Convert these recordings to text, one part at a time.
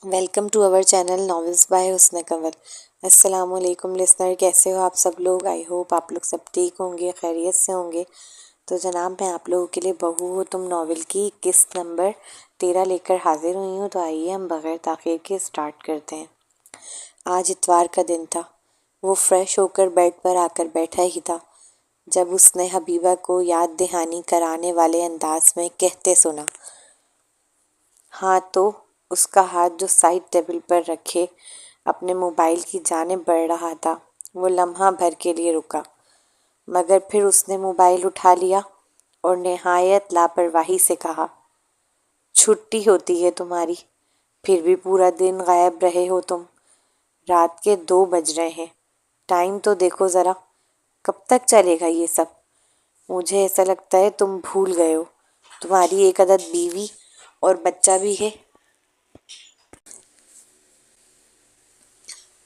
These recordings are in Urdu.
ویلکم ٹو اور چینل ناولز بائی حسن کنول۔ السلام علیکم لسنر، کیسے ہو آپ سب لوگ؟ آئی ہوپ آپ لوگ سب ٹھیک ہوں گے، خیریت سے ہوں گے۔ تو جناب میں آپ لوگوں کے لیے بہو ہو تم ناول کی قسط نمبر 13 لے کر حاضر ہوئی ہوں۔ تو آئیے ہم بغیر تاخیر کے اسٹارٹ کرتے ہیں۔ آج اتوار کا دن تھا۔ وہ فریش ہو کر بیڈ پر آ کر بیٹھا ہی تھا جب اس نے حبیبہ کو یاد دہانی کرانے والے انداز میں کہتے سنا۔ ہاں تو اس کا ہاتھ جو سائڈ ٹیبل پر رکھے اپنے موبائل کی جانب بڑھ رہا تھا، وہ لمحہ بھر کے لیے رکا، مگر پھر اس نے موبائل اٹھا لیا اور نہایت لاپرواہی سے کہا، چھٹی ہوتی ہے تمہاری، پھر بھی پورا دن غائب رہے ہو تم۔ رات کے 2 بج رہے ہیں، ٹائم تو دیکھو ذرا، کب تک چلے گا یہ سب؟ مجھے ایسا لگتا ہے تم بھول گئے ہو، تمہاری ایک عدد بیوی اور بچہ بھی ہے۔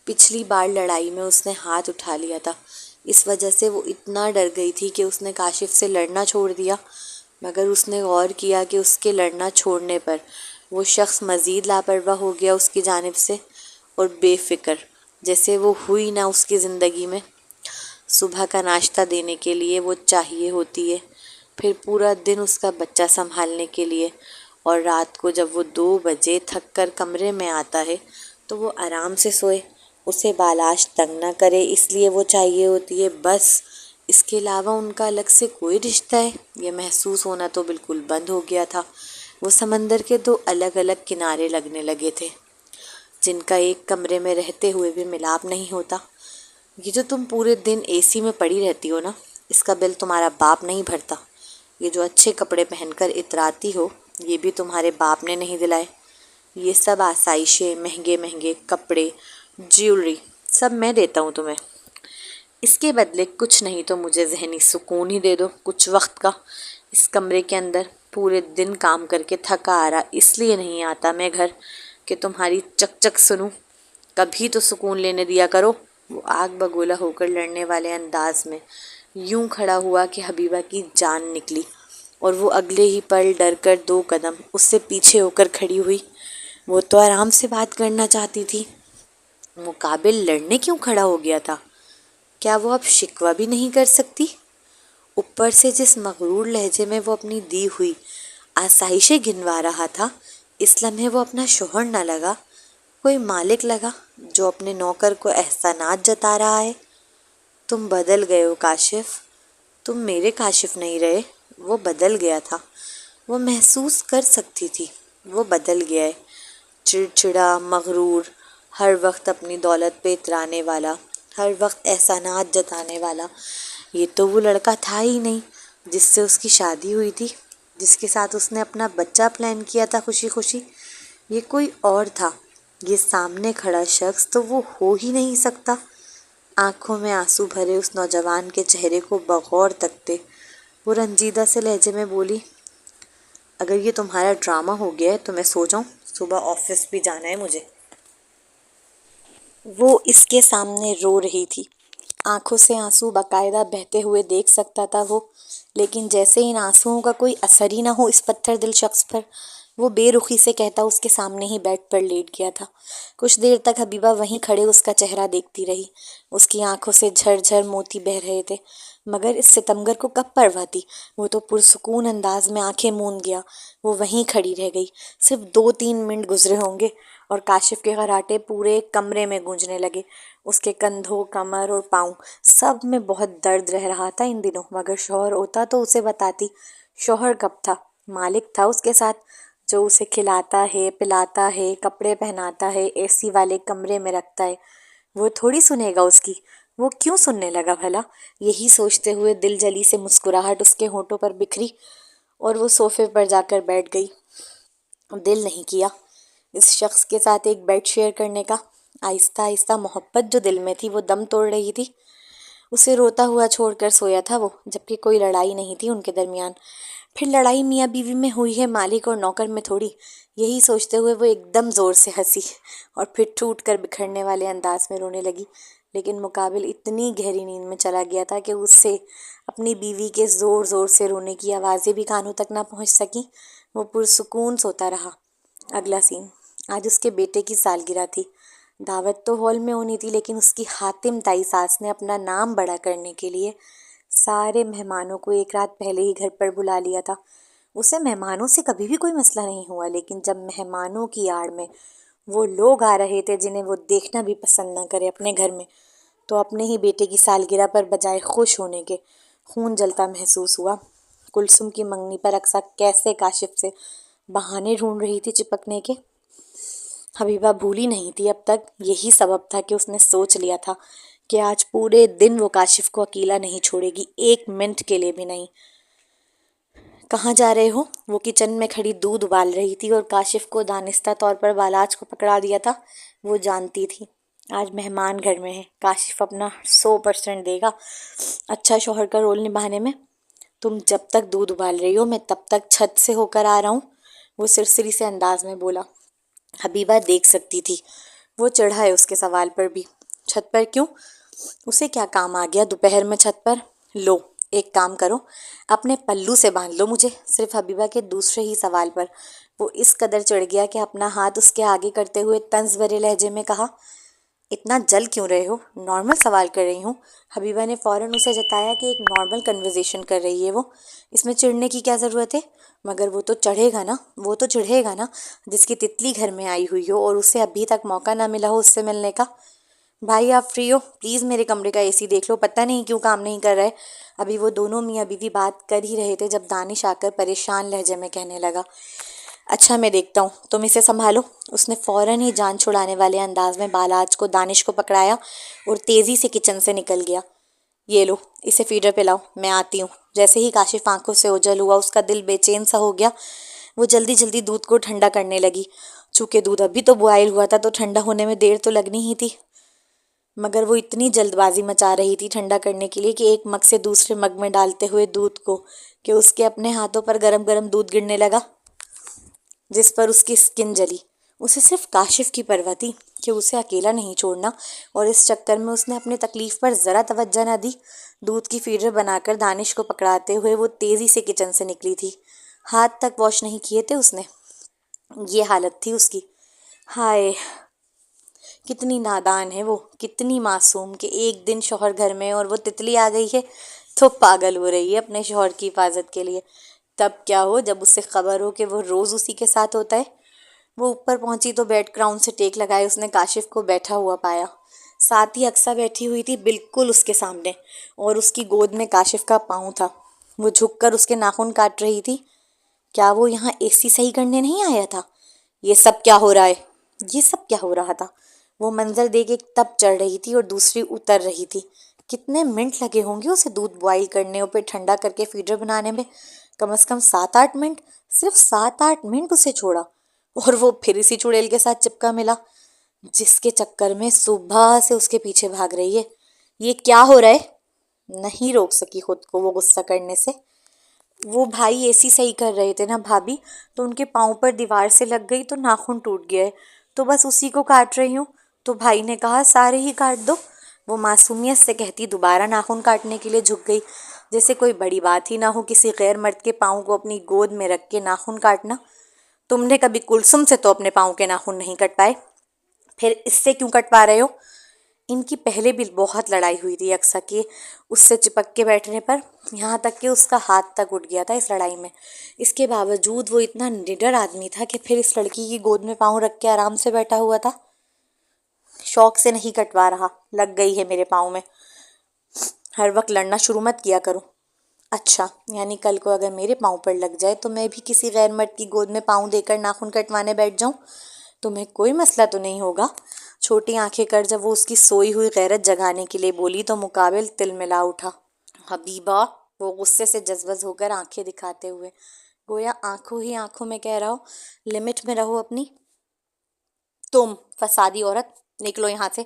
پچھلی بار لڑائی میں اس نے ہاتھ اٹھا لیا تھا، اس وجہ سے وہ اتنا ڈر گئی تھی کہ اس نے کاشف سے لڑنا چھوڑ دیا، مگر اس نے غور کیا کہ اس کے لڑنا چھوڑنے پر وہ شخص مزید لاپرواہ ہو گیا اس کی جانب سے، اور بے فکر، جیسے وہ ہوئی نہ اس کی زندگی میں۔ صبح کا ناشتہ دینے کے لیے وہ چاہیے ہوتی ہے، پھر پورا دن اس کا بچہ سنبھالنے کے لیے، اور رات کو جب وہ 2 بجے تھک کر کمرے میں آتا ہے تو وہ آرام سے سوئے، اسے بالاش تنگ نہ کرے، اس لیے وہ چاہیے ہوتی ہے، بس۔ اس کے علاوہ ان کا الگ سے کوئی رشتہ ہے، یہ محسوس ہونا تو بالکل بند ہو گیا تھا۔ وہ سمندر کے 2 الگ الگ کنارے لگنے لگے تھے، جن کا ایک کمرے میں رہتے ہوئے بھی ملاپ نہیں ہوتا۔ یہ جو تم پورے دن اے سی میں پڑی رہتی ہو نا، اس کا بل تمہارا باپ نہیں بھرتا۔ یہ جو اچھے کپڑے پہن کر اتراتی ہو، یہ بھی تمہارے باپ نے نہیں دلائے۔ یہ سب آسائشیں، مہنگے مہنگے کپڑے، جیولری، سب میں دیتا ہوں تمہیں۔ اس کے بدلے کچھ نہیں تو مجھے ذہنی سکون ہی دے دو کچھ وقت کا۔ اس کمرے کے اندر پورے دن کام کر کے تھکا آ رہا، اس لیے نہیں آتا میں گھر کہ تمہاری چک چک سنوں، کبھی تو سکون لینے دیا کرو۔ وہ آگ بگولا ہو کر لڑنے والے انداز میں یوں کھڑا ہوا کہ حبیبہ کی جان نکلی، اور وہ اگلے ہی پل ڈر کر 2 قدم اس سے پیچھے ہو کر کھڑی ہوئی۔ وہ تو آرام سے بات کرنا چاہتی تھی، مقابل لڑنے کیوں کھڑا ہو گیا تھا؟ کیا وہ اب شکوہ بھی نہیں کر سکتی؟ اوپر سے جس مغرور لہجے میں وہ اپنی دی ہوئی آسائشیں گنوا رہا تھا، اس لمحے وہ اپنا شوہر نہ لگا، کوئی مالک لگا جو اپنے نوکر کو احسانات جتا رہا ہے۔ تم بدل گئے ہو کاشف، تم میرے کاشف نہیں رہے، وہ بدل گیا تھا۔ وہ محسوس کر سکتی تھی، وہ بدل گیا ہے، چڑچڑا، مغرور، ہر وقت اپنی دولت پہ اترانے والا، ہر وقت احسانات جتانے والا۔ یہ تو وہ لڑکا تھا ہی نہیں جس سے اس کی شادی ہوئی تھی، جس کے ساتھ اس نے اپنا بچہ پلان کیا تھا خوشی خوشی۔ یہ کوئی اور تھا، یہ سامنے کھڑا شخص تو وہ ہو ہی نہیں سکتا۔ آنکھوں میں آنسو بھرے اس نوجوان کے چہرے کو بغور تکتے وہ رنجیدہ سے لہجے میں بولی، اگر یہ تمہارا ڈرامہ ہو گیا ہے تو میں سو جاؤں، صبح آفس بھی جانا ہے مجھے۔ وہ اس کے سامنے رو رہی تھی، آنکھوں سے آنسو باقاعدہ بہتے ہوئے دیکھ سکتا تھا وہ، لیکن جیسے ان آنسوؤں کا کوئی اثر ہی نہ ہو اس پتھر دل شخص پر۔ وہ بے رخی سے کہتا اس کے سامنے ہی بیڈ پر لیٹ گیا تھا۔ کچھ دیر تک حبیبہ وہیں کھڑے اس کا چہرہ دیکھتی رہی، اس کی آنکھوں سے جھر جھر موتی بہہ رہے تھے، مگر اس ستمگر کو کب پرواہ تھی؟ وہ تو پرسکون انداز میں آنکھیں موند گیا، وہ وہیں کھڑی رہ گئی۔ صرف 2-3 منٹ گزرے ہوں گے اور کاشف کے خراٹے پورے کمرے میں گونجنے لگے۔ اس کے کندھوں، کمر اور پاؤں سب میں بہت درد رہ رہا تھا ان دنوں، مگر شوہر ہوتا تو اسے بتاتی۔ شوہر کب تھا؟ مالک تھا اس کے ساتھ، جو اسے کھلاتا ہے، پلاتا ہے، کپڑے پہناتا ہے، اے سی والے کمرے میں رکھتا ہے۔ وہ تھوڑی سنے گا اس کی، وہ کیوں سننے لگا بھلا؟ یہی سوچتے ہوئے دل جلی سے مسکراہٹ اس کے ہونٹوں پر بکھری اور وہ صوفے پر جا کر بیٹھ گئی۔ دل نہیں کیا اس شخص کے ساتھ ایک بیڈ شیئر کرنے کا۔ آہستہ آہستہ محبت جو دل میں تھی وہ دم توڑ رہی تھی۔ اسے روتا ہوا چھوڑ کر سویا تھا وہ، جبکہ کوئی لڑائی نہیں تھی ان کے درمیان۔ پھر لڑائی میاں بیوی میں ہوئی ہے، مالک اور نوکر میں تھوڑی۔ یہی سوچتے ہوئے وہ ایک دم زور سے ہنسی اور پھر ٹوٹ کر بکھرنے والے انداز میں رونے لگی، لیکن مقابل اتنی گہری نیند میں چلا گیا تھا کہ اس سے اپنی بیوی کے زور زور سے رونے کی آوازیں بھی کانوں تک نہ پہنچ سکیں۔ وہ پرسکون سوتا رہا۔ اگلا سین۔ آج اس کے بیٹے کی سالگرہ تھی۔ دعوت تو ہال میں ہونی تھی، لیکن اس کی حاتم تائی ساس نے اپنا نام بڑا کرنے کے لیے سارے مہمانوں کو ایک رات پہلے ہی گھر پر بلا لیا تھا۔ اسے مہمانوں سے کبھی بھی کوئی مسئلہ نہیں ہوا، لیکن جب مہمانوں کی آڑ میں وہ لوگ آ رہے تھے جنہیں وہ دیکھنا بھی پسند نہ کرے اپنے گھر میں، تو اپنے ہی بیٹے کی سالگرہ پر بجائے خوش ہونے کے خون جلتا محسوس ہوا۔ کلثوم کی منگنی پر اقصیٰ کیسے کاشف سے بہانے ڈھونڈ رہی تھی چپکنے کے۔ حبیبہ بھولی نہیں تھی اب تک، یہی سبب تھا کہ اس نے سوچ لیا تھا کہ آج پورے دن وہ کاشف کو اکیلا نہیں چھوڑے گی، ایک منٹ کے لیے بھی نہیں۔ کہاں جا رہے ہو؟ وہ کچن میں کھڑی دودھ ابال رہی تھی اور کاشف کو دانستہ طور پر بالاج کو پکڑا دیا تھا۔ وہ جانتی تھی آج مہمان گھر میں ہے، کاشف اپنا 100% دے گا اچھا شوہر کا رول نبھانے میں۔ تم جب تک دودھ ابال رہی ہو میں تب تک چھت سے ہو کر آ رہا ہوں، وہ سرسری سے انداز میں بولا۔ حبیبہ دیکھ سکتی تھی وہ چڑھا ہے اس کے سوال پر بھی۔ چھت پر کیوں؟ اسے کیا کام آ گیا دوپہر میں چھت پر؟ لو ایک کام کرو، اپنے پلو سے باندھ لو مجھے۔ صرف حبیبہ کے دوسرے ہی سوال پر وہ اس قدر چڑھ گیا کہ اپنا ہاتھ اس کے آگے کرتے ہوئے طنز بھرے لہجے میں کہا، اتنا جل کیوں رہے ہو؟ نارمل سوال کر رہی ہوں۔ حبیبہ نے فوراً اسے جتایا کہ ایک نارمل کنورزیشن کر رہی ہے وہ، اس میں چڑھنے کی کیا ضرورت ہے؟ مگر وہ تو چڑھے گا نا جس کی تتلی گھر میں آئی ہوئی ہو اور اسے ابھی تک موقع نہ ملا ہو اس سے ملنے کا۔ بھائی آپ فری ہو؟ پلیز میرے کمرے کا AC دیکھ لو، پتہ نہیں کیوں کام نہیں کر رہے۔ ابھی وہ دونوں میاں بیوی بات کر ہی رہے تھے جب دانش آ کر پریشان لہجے میں کہنے لگا، اچھا میں دیکھتا ہوں، تم اسے سنبھالو۔ اس نے فوراً ہی جان چھڑانے والے انداز میں بالاج کو دانش کو پکڑایا اور تیزی سے کچن سے نکل گیا۔ یہ لو اسے فیڈر پہ لاؤ، میں آتی ہوں۔ جیسے ہی کاشف آنکھوں سے اوجھل ہوا اس کا دل بے چین سا ہو گیا۔ وہ جلدی جلدی دودھ کو ٹھنڈا کرنے لگی، چونکہ دودھ ابھی تو بوائل ہوا تھا تو ٹھنڈا ہونے میں دیر تو لگنی ہی تھی، مگر وہ اتنی جلد بازی مچا رہی تھی ٹھنڈا کرنے کے لیے کہ ایک مگ سے دوسرے مگ میں ڈالتے ہوئے دودھ کو کہ اس کے اپنے ہاتھوں پر گرم گرم دودھ گرنے لگا جس پر اس کی سکن جلی۔ اسے صرف کاشف کی پرواہ تھی کہ اسے اکیلا نہیں چھوڑنا، اور اس چکر میں اس نے اپنی تکلیف پر ذرا توجہ نہ دی۔ دودھ کی فیڈر بنا کر دانش کو پکڑاتے ہوئے وہ تیزی سے کچن سے نکلی تھی۔ ہاتھ تک واش نہیں کیے تھے اس نے، یہ حالت تھی اس کی۔ ہائے کتنی نادان ہے وہ، کتنی معصوم کہ ایک دن شوہر گھر میں اور وہ تتلی آ گئی ہے تو پاگل ہو رہی ہے اپنے شوہر کی حفاظت کے لیے۔ تب کیا ہو جب اسے خبر ہو کہ وہ روز اسی کے ساتھ ہوتا ہے۔ وہ اوپر پہنچی تو بیڈ کراؤن سے ٹیک لگائے اس نے کاشف کو بیٹھا ہوا پایا۔ ساتھ ہی اقصیٰ بیٹھی ہوئی تھی بالکل اس کے سامنے، اور اس کی گود میں کاشف کا پاؤں تھا۔ وہ جھک کر اس کے ناخن کاٹ رہی تھی۔ کیا وہ یہاں AC صحیح کرنے نہیں آیا تھا؟ یہ سب کیا ہو رہا ہے؟ یہ سب کیا ہو رہا تھا؟ وہ منظر دیکھ ایک تپ چڑھ رہی تھی اور دوسری اتر رہی تھی۔ کتنے منٹ لگے ہوں گے اسے دودھ بوائل کرنے اور پھر ٹھنڈا کر کے فیڈر بنانے میں؟ کم از کم 7-8 منٹ۔ صرف 7-8 منٹ اسے چھوڑا اور وہ پھر اسی چڑیل کے ساتھ چپکا ملا جس کے چکر میں صبح سے اس کے پیچھے بھاگ رہی ہے۔ یہ کیا ہو رہا ہے؟ نہیں روک سکی خود کو وہ غصہ کرنے سے۔ وہ بھائی AC صحیح کر رہے تھے نا بھابھی، تو ان کے پاؤں پر دیوار سے لگ گئی تو ناخن ٹوٹ گیا ہے، تو بس اسی کو کاٹ رہی ہوں۔ تو بھائی نے کہا سارے ہی کاٹ دو۔ وہ معصومیت سے کہتی دوبارہ ناخن کاٹنے کے لیے جھک گئی، جیسے کوئی بڑی بات ہی نہ ہو کسی غیر مرد کے پاؤں کو اپنی گود میں رکھ کے ناخن کاٹنا۔ تم نے کبھی کلثوم سے تو اپنے پاؤں کے ناخن نہیں کٹوائے، پھر اس سے کیوں کٹوا رہے ہو؟ ان کی پہلے بھی بہت لڑائی ہوئی تھی اقصیٰ کی اس سے چپک کے بیٹھنے پر، یہاں تک کہ اس کا ہاتھ تک اٹھ گیا تھا اس لڑائی میں۔ اس کے باوجود وہ اتنا نڈر آدمی تھا کہ پھر اس لڑکی کی گود میں پاؤں رکھ کے آرام سے بیٹھا ہوا تھا۔ شوق سے نہیں کٹوا رہا، لگ گئی ہے میرے پاؤں میں۔ ہر وقت لڑنا شروع مت کیا کرو۔ اچھا یعنی کل کو اگر میرے پاؤں پر لگ جائے تو میں بھی کسی غیر مرد کی گود میں پاؤں دے کر ناخن کٹوانے بیٹھ جاؤں؟ تمہیں کوئی مسئلہ تو نہیں ہوگا؟ چھوٹی آنکھیں کر جب وہ اس کی سوئی ہوئی غیرت جگانے کے لیے بولی تو مقابل تل ملا اٹھا۔ حبیبہ، وہ غصے سے جذبز ہو کر آنکھیں دکھاتے ہوئے گویا آنکھوں ہی آنکھوں میں کہہ رہا ہو، لمٹ میں رہو اپنی۔ تم فسادی عورت، نکلو یہاں سے،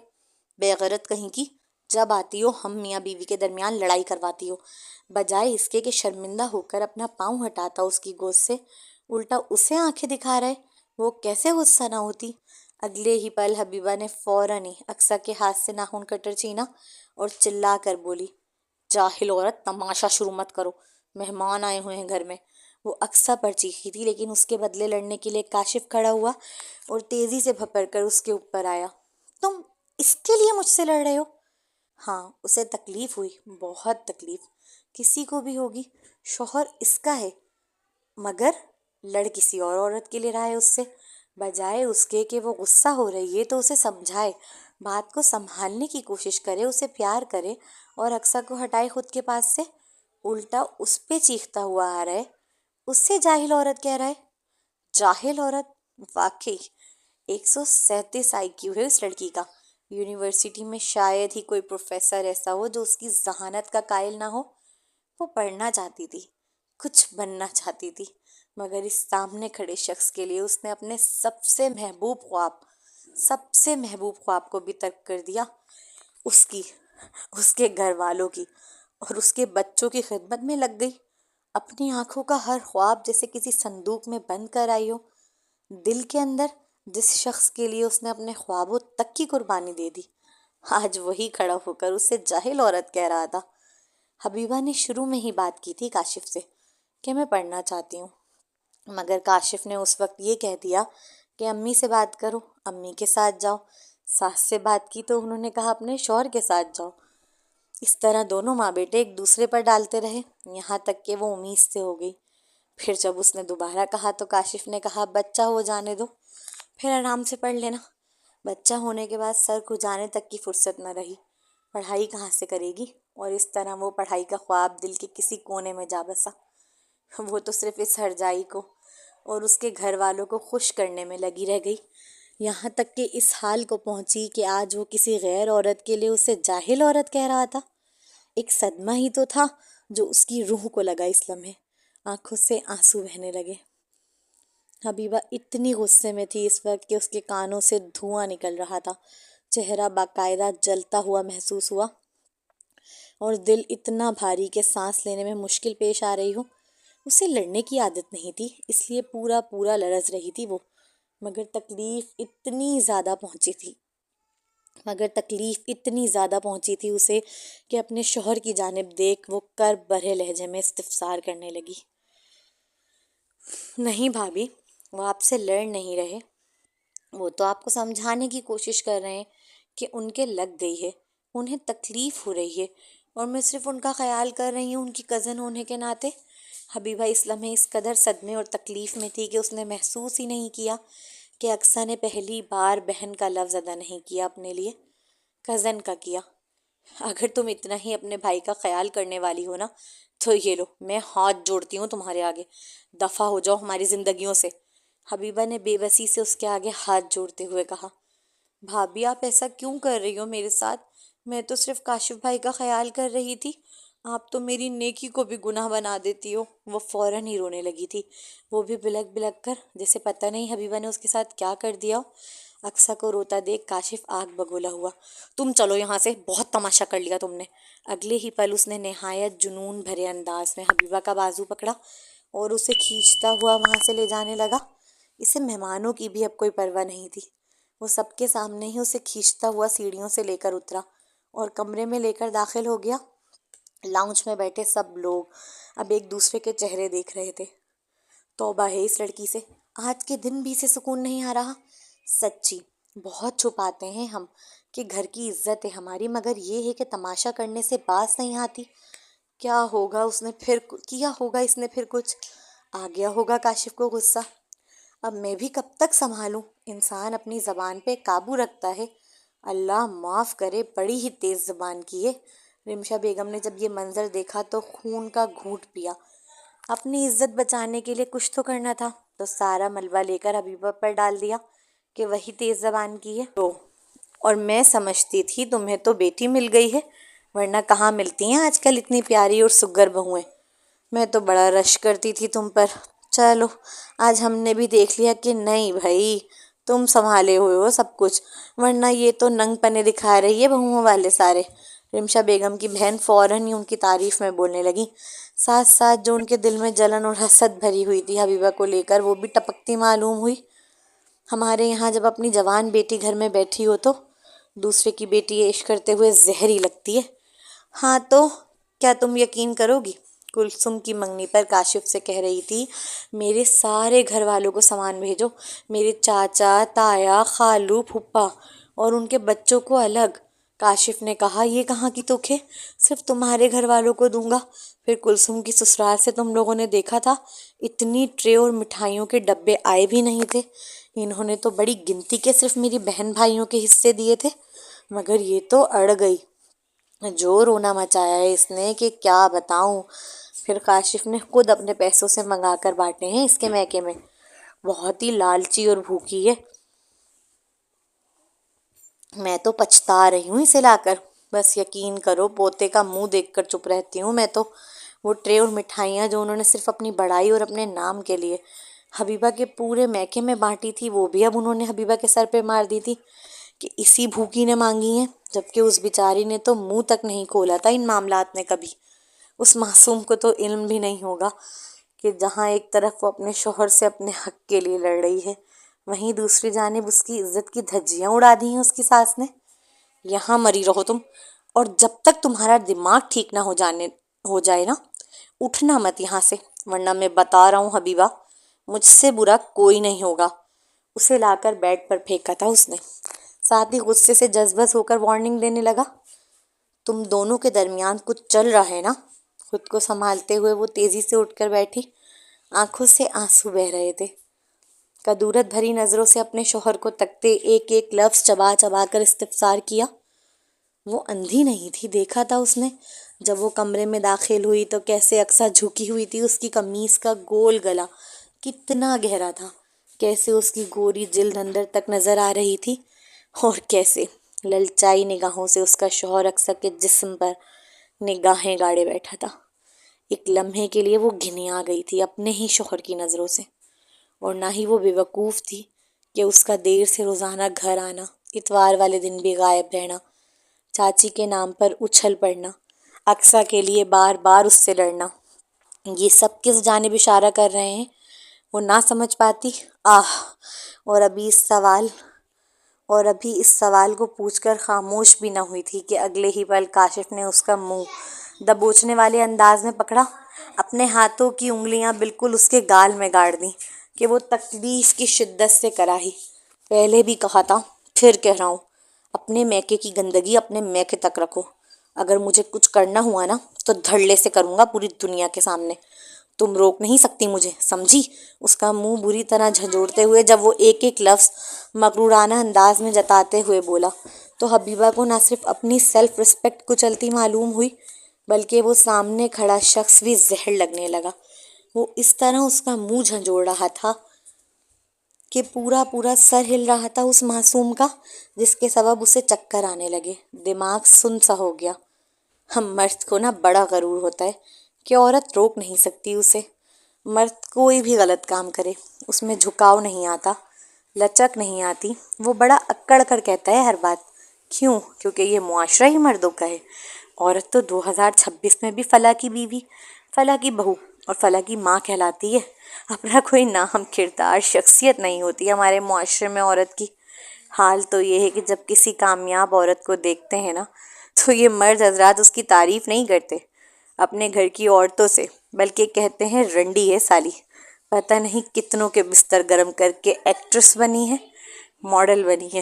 بے غیرت کہیں کی۔ جب آتی ہو ہم میاں بیوی کے درمیان لڑائی کرواتی ہو، بجائے اس کے کہ شرمندہ ہو کر اپنا پاؤں ہٹاتا اس کی گود سے، الٹا اسے آنکھیں دکھا رہے۔ وہ کیسے غصہ نہ ہوتی؟ اگلے ہی پل حبیبہ نے فوراً ہی اقصیٰ کے ہاتھ سے ناخن کٹر چھینا اور چلا کر بولی، جاہل عورت، تماشا شروع مت کرو، مہمان آئے ہوئے ہیں گھر میں۔ وہ اقصیٰ پر چیخی تھی، لیکن اس کے بدلے لڑنے کے لیے کاشف کھڑا ہوا اور تیزی سے بھپر کر اس کے اوپر آیا۔ تم اس کے لیے مجھ سے لڑ رہے ہو؟ ہاں، اسے تکلیف ہوئی، بہت تکلیف، کسی کو بھی ہوگی، شوہر اس کا ہے، مگر لڑ کسی اور عورت کے لیے رہا ہے اس سے۔ بجائے اس کے کہ وہ غصہ ہو رہی ہے تو اسے سمجھائے، بات کو سنبھالنے کی کوشش کرے، اسے پیار کرے اور اقصیٰ کو ہٹائے خود کے پاس سے، الٹا اس پہ چیختا ہوا آ رہا ہے، اس سے جاہل عورت کہہ رہا ہے۔ جاہل عورت؟ واقعی 137 IQ ہے اس لڑکی کا۔ یونیورسٹی میں شاید ہی کوئی پروفیسر ایسا ہو جو اس کی ذہانت کا قائل نہ ہو۔ وہ پڑھنا چاہتی تھی، کچھ بننا چاہتی تھی، مگر اس سامنے کھڑے شخص کے لیے اس نے اپنے سب سے محبوب خواب کو بھی ترک کر دیا۔ اس کے گھر والوں کی اور اس کے بچوں کی خدمت میں لگ گئی۔ اپنی آنکھوں کا ہر خواب جیسے کسی صندوق میں بند کر آئی ہو۔ دل کے اندر جس شخص کے لیے اس نے اپنے خوابوں تک کی قربانی دے دی، آج وہی کھڑا ہو کر اس سے جاہل عورت کہہ رہا تھا۔ حبیبہ نے شروع میں ہی بات کی تھی کاشف سے کہ میں پڑھنا چاہتی ہوں، مگر کاشف نے اس وقت یہ کہہ دیا کہ امی سے بات کرو، امی کے ساتھ جاؤ۔ ساس سے بات کی تو انہوں نے کہا اپنے شوہر کے ساتھ جاؤ۔ اس طرح دونوں ماں بیٹے ایک دوسرے پر ڈالتے رہے، یہاں تک کہ وہ امید سے ہو گئی۔ پھر جب اس نے دوبارہ کہا تو کاشف نے کہا بچہ ہو جانے دو، پھر آرام سے پڑھ لینا۔ بچہ ہونے کے بعد سر کھجانے تک کی فرصت نہ رہی، پڑھائی کہاں سے کرے گی؟ اور اس طرح وہ پڑھائی کا خواب دل کے کسی کونے میں جا بسا۔ وہ تو صرف اس ہرجائی کو اور اس کے گھر والوں کو خوش کرنے میں لگی رہ گئی، یہاں تک کہ اس حال کو پہنچی کہ آج وہ کسی غیر عورت کے لیے اسے جاہل عورت کہہ رہا تھا۔ ایک صدمہ ہی تو تھا جو اس کی روح کو لگا اس لمحے۔ آنکھوں سے آنسو بہنے لگے۔ حبیبہ اتنی غصے میں تھی اس وقت کہ اس کے کانوں سے دھواں نکل رہا تھا، چہرہ باقاعدہ جلتا ہوا محسوس ہوا اور دل اتنا بھاری کہ سانس لینے میں مشکل پیش آ رہی ہو۔ اسے لڑنے کی عادت نہیں تھی، اس لیے پورا لرز رہی تھی وہ، مگر تکلیف اتنی زیادہ پہنچی تھی اسے کہ اپنے شوہر کی جانب دیکھ وہ کرب بھرے لہجے میں استفسار کرنے لگی۔ نہیں بھابھی، وہ آپ سے لڑ نہیں رہے، وہ تو آپ کو سمجھانے کی کوشش کر رہے ہیں کہ ان کے لگ گئی ہے، انہیں تکلیف ہو رہی ہے، اور میں صرف ان کا خیال کر رہی ہوں ان کی کزن ہونے کے ناطے۔ حبیبہ اس لمحے اس قدر صدمے اور تکلیف میں تھی کہ اس نے محسوس ہی نہیں کیا کہ اقصیٰ نے پہلی بار بہن کا لفظ ادا نہیں کیا اپنے لیے، کزن کا کیا۔ اگر تم اتنا ہی اپنے بھائی کا خیال کرنے والی ہو نا، تو یہ لو، میں ہاتھ جوڑتی ہوں تمہارے آگے، دفع ہو جاؤ ہماری زندگیوں سے۔ حبیبہ نے بے بسی سے اس کے آگے ہاتھ جوڑتے ہوئے کہا۔ بھابھی آپ ایسا کیوں کر رہی ہو میرے ساتھ؟ میں تو صرف کاشف بھائی کا خیال کر رہی تھی، آپ تو میری نیکی کو بھی گناہ بنا دیتی ہو۔ وہ فوراً ہی رونے لگی تھی، وہ بھی بلک بلک کر، جیسے پتہ نہیں حبیبہ نے اس کے ساتھ کیا کر دیا ہو۔ اقصیٰ کو روتا دیکھ کاشف آگ بگولا ہوا، تم چلو یہاں سے، بہت تماشا کر لیا تم نے۔ اگلے ہی پل اس نے نہایت جنون بھرے انداز میں حبیبہ کا بازو پکڑا اور اسے کھینچتا ہوا وہاں سے لے جانے لگا۔ اسے مہمانوں کی بھی اب کوئی پرواہ نہیں تھی، وہ سب کے سامنے ہی اسے کھینچتا ہوا سیڑھیوں سے لے کر اترا اور کمرے میں لے کر داخل ہو گیا۔ لاؤنج میں بیٹھے سب لوگ اب ایک دوسرے کے چہرے دیکھ رہے تھے۔ توبہ ہے اس لڑکی سے، آج کے دن بھی اسے سکون نہیں آ رہا۔ سچی بہت چھپاتے ہیں ہم کہ گھر کی عزت ہے ہماری، مگر یہ ہے کہ تماشا کرنے سے باز نہیں آتی۔ کیا ہوگا اس نے پھر کیا ہوگا، اس نے پھر کچھ آ گیا ہوگا کاشف کو غصہ۔ اب میں بھی کب تک سنبھالوں؟ انسان اپنی زبان پہ قابو رکھتا ہے، اللہ معاف کرے بڑی ہی تیز زبان کی ہے۔ رمشا بیگم نے جب یہ منظر دیکھا تو خون کا گھونٹ پیا۔ اپنی عزت بچانے کے لیے کچھ تو کرنا تھا، تو سارا ملبہ لے کر حبیبہ پر ڈال دیا کہ وہی تیز زبان کی ہے۔ اور میں سمجھتی تھی تمہیں تو بیٹی مل گئی ہے، ورنہ کہاں ملتی ہیں آج کل اتنی پیاری اور سگر بہویں۔ میں تو بڑا رش کرتی تھی تم پر، چلو آج ہم نے بھی دیکھ لیا کہ نہیں بھائی، تم سنبھالے ہوئے ہو سب کچھ، ورنہ یہ تو ننگ پنے دکھا رہی ہے بہوؤں والے سارے۔ رمشا بیگم کی بہن فوراً ہی ان کی تعریف میں بولنے لگی، ساتھ ساتھ جو ان کے دل میں جلن اور حسد بھری ہوئی تھی حبیبہ کو لے کر وہ بھی ٹپکتی معلوم ہوئی۔ ہمارے یہاں جب اپنی جوان بیٹی گھر میں بیٹھی ہو تو دوسرے کی بیٹی عیش کرتے ہوئے زہری لگتی ہے۔ ہاں تو کیا تم یقین کرو گی، کلثوم کی منگنی پر کاشف سے کہہ رہی تھی، میرے سارے گھر والوں کو سامان بھیجو، میرے چاچا، تایا، خالو، پھپھا اور ان کے بچوں کو الگ۔ کاشف نے کہا، یہ کہاں کی تک ہے، صرف تمہارے گھر والوں کو دوں گا۔ پھر کلثوم کی سسرال سے تم لوگوں نے دیکھا تھا، اتنی ٹرے اور مٹھائیوں کے ڈبے آئے بھی نہیں تھے، انہوں نے تو بڑی گنتی کے صرف میری بہن بھائیوں کے حصے دیے تھے، مگر یہ تو اڑ گئی۔ جو رونا مچایا ہے اس نے کہ کیا بتاؤں۔ پھر کاشف نے خود اپنے پیسوں سے منگا کر بانٹے ہیں اس کے میکے میں، بہت ہی لالچی اور بھوکی ہے۔ میں تو پچھتا رہی ہوں اسے لا کر، بس یقین کرو پوتے کا منہ دیکھ کر چپ رہتی ہوں میں تو۔ وہ ٹرے اور مٹھائیاں جو انہوں نے صرف اپنی بڑائی اور اپنے نام کے لیے حبیبہ کے پورے میکے میں بانٹی تھی، وہ بھی اب انہوں نے حبیبہ کے سر پہ مار دی تھی کہ اسی بھوکی نے مانگی ہیں، جبکہ اس بیچاری نے تو منہ تک نہیں کھولا تھا ان معاملات میں کبھی۔ اس معصوم کو تو علم بھی نہیں ہوگا کہ جہاں ایک طرف وہ اپنے شوہر سے اپنے حق کے لیے لڑ رہی ہے، وہیں دوسری جانب اس کی عزت کی دھجیاں اڑا دی ہیں اس کی ساس نے۔ یہاں مری رہو تم، اور جب تک تمہارا دماغ ٹھیک نہ ہو جائے نا، اٹھنا مت یہاں سے، ورنہ میں بتا رہا ہوں حبیبہ، مجھ سے برا کوئی نہیں ہوگا۔ اسے لا کر بیڈ پر پھینکا تھا اس نے، ساتھ ہی غصے سے جذبس ہو کر وارننگ دینے لگا، تم دونوں کے درمیان کچھ چل رہا ہے نا۔ خود کو سنبھالتے ہوئے وہ تیزی سے اٹھ کر بیٹھی، آنکھوں سے آنسو بہہ رہے تھے۔ کدورت بھری نظروں سے اپنے شوہر کو تکتے ایک ایک لفظ چبا چبا کر استفسار کیا۔ وہ اندھی نہیں تھی، دیکھا تھا اس نے، جب وہ کمرے میں داخل ہوئی تو کیسے اقصا جھکی ہوئی تھی، اس کی قمیص کا گول گلا کتنا گہرا تھا، کیسے اس کی گوری جلد اندر تک نظر آ رہی تھی، اور کیسے للچائی نگاہوں سے اس کا شوہر اقصا کے جسم پر نگاہیں گاڑے بیٹھا تھا۔ ایک لمحے کے لیے وہ گھنیا گئی تھی اپنے ہی شوہر کی نظروں سے، اور نہ ہی وہ بے وقوف تھی کہ اس کا دیر سے روزانہ گھر آنا، اتوار والے دن بھی غائب رہنا، چاچی کے نام پر اچھل پڑنا، اقصا کے لیے بار بار اس سے لڑنا، یہ سب کس جانب اشارہ کر رہے ہیں وہ نہ سمجھ پاتی۔ اور ابھی اس سوال کو پوچھ کر خاموش بھی نہ ہوئی تھی کہ اگلے ہی پل کاشف نے اس کا منہ دبوچنے والے انداز میں پکڑا، اپنے ہاتھوں کی انگلیاں بالکل اس کے گال میں گاڑ دیں کہ وہ تکلیف کی شدت سے کراہی۔ پہلے بھی کہا تھا، پھر کہہ رہا ہوں، اپنے میکے کی گندگی اپنے میکے تک رکھو، اگر مجھے کچھ کرنا ہوا نا تو دھڑلے سے کروں گا پوری دنیا کے سامنے، تم روک نہیں سکتی مجھے، سمجھی؟ اس کا منہ بری طرح جھنجھوڑتے ہوئے جب وہ ایک ایک لفظ مغرورانہ انداز میں جتاتے ہوئے بولا تو حبیبہ کو نہ صرف اپنی سیلف رسپیکٹ کچلتی معلوم ہوئی، بلکہ وہ سامنے کھڑا شخص بھی زہر لگنے لگا۔ وہ اس طرح اس کا منہ جھنجھوڑ رہا تھا کہ پورا پورا سر ہل رہا تھا اس معصوم کا، جس کے سبب اسے چکر آنے لگے، دماغ سن سا ہو گیا۔ ہم مرد کو نا بڑا غرور ہوتا ہے کہ عورت روک نہیں سکتی اسے، مرد کوئی بھی غلط کام کرے اس میں جھکاؤ نہیں آتا، لچک نہیں آتی، وہ بڑا اکڑ کر کہتا ہے ہر بات۔ کیوں؟ کیونکہ یہ معاشرہ ہی مردوں کا ہے۔ عورت تو 2026 میں بھی فلاں کی بیوی، فلاں کی بہو اور فلاں کی ماں کہلاتی ہے، اپنا کوئی نام، کردار، شخصیت نہیں ہوتی ہمارے معاشرے میں عورت کی۔ حال تو یہ ہے کہ جب کسی کامیاب عورت کو دیکھتے ہیں نا تو یہ مرد حضرات اس کی تعریف نہیں کرتے اپنے گھر کی عورتوں سے، بلکہ کہتے ہیں رنڈی ہے سالی، پتہ نہیں کتنوں کے بستر گرم کر کے ایکٹریس بنی ہے، ماڈل بنی ہے،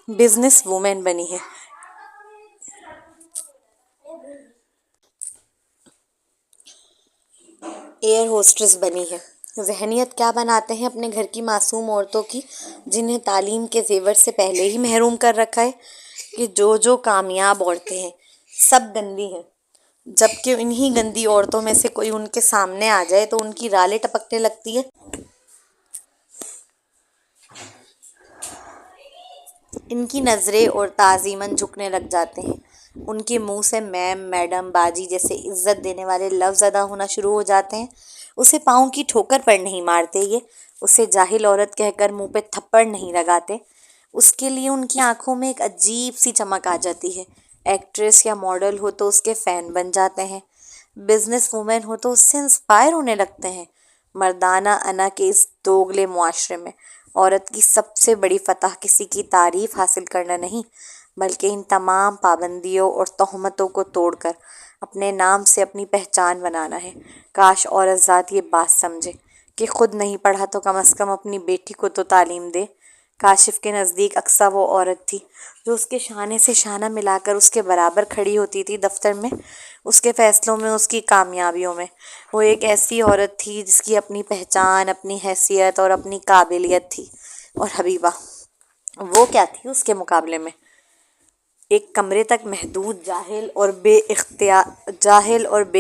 بزنس وومن بنی ہے، ایئر ہوسٹریس بنی ہے۔ ذہنیت کیا بناتے ہیں اپنے گھر کی معصوم عورتوں کی، جنہیں تعلیم کے زیور سے پہلے ہی محروم کر رکھا ہے، کہ جو کامیاب عورتیں ہیں سب گندی ہیں، جبکہ انہی گندی عورتوں میں سے کوئی ان کے سامنے آ جائے تو ان کی رالیں ٹپکنے لگتی ہے۔ ان کی نظریں اور تعظیماً جھکنے لگ جاتے ہیں، ان کے منہ سے میم، میڈم، باجی جیسے عزت دینے والے لفظ ادا ہونا شروع ہو جاتے ہیں۔ اسے پاؤں کی ٹھوکر پر نہیں مارتے یہ، اسے جاہل عورت کہہ کر منہ پہ تھپڑ نہیں لگاتے، اس کے لیے ان کی آنکھوں میں ایک عجیب سی چمک آ جاتی ہے۔ ایکٹریس یا ماڈل ہو تو اس کے فین بن جاتے ہیں، بزنس وومن ہو تو اس سے انسپائر ہونے لگتے ہیں۔ مردانہ انا کے اس دوگلے معاشرے میں عورت کی سب سے بڑی فتح کسی کی تعریف حاصل کرنا نہیں، بلکہ ان تمام پابندیوں اور تہمتوں کو توڑ کر اپنے نام سے اپنی پہچان بنانا ہے۔ کاش عورت ذات یہ بات سمجھے کہ خود نہیں پڑھا تو کم از کم اپنی بیٹی کو تو تعلیم دے۔ کاشف کے نزدیک اقصیٰ وہ عورت تھی جو اس کے شانے سے شانہ ملا کر اس کے برابر کھڑی ہوتی تھی، دفتر میں، اس کے فیصلوں میں، اس کی کامیابیوں میں۔ وہ ایک ایسی عورت تھی جس کی اپنی پہچان، اپنی حیثیت اور اپنی قابلیت تھی۔ اور حبیبہ، وہ کیا تھی اس کے مقابلے میں؟ ایک کمرے تک محدود جاہل اور بے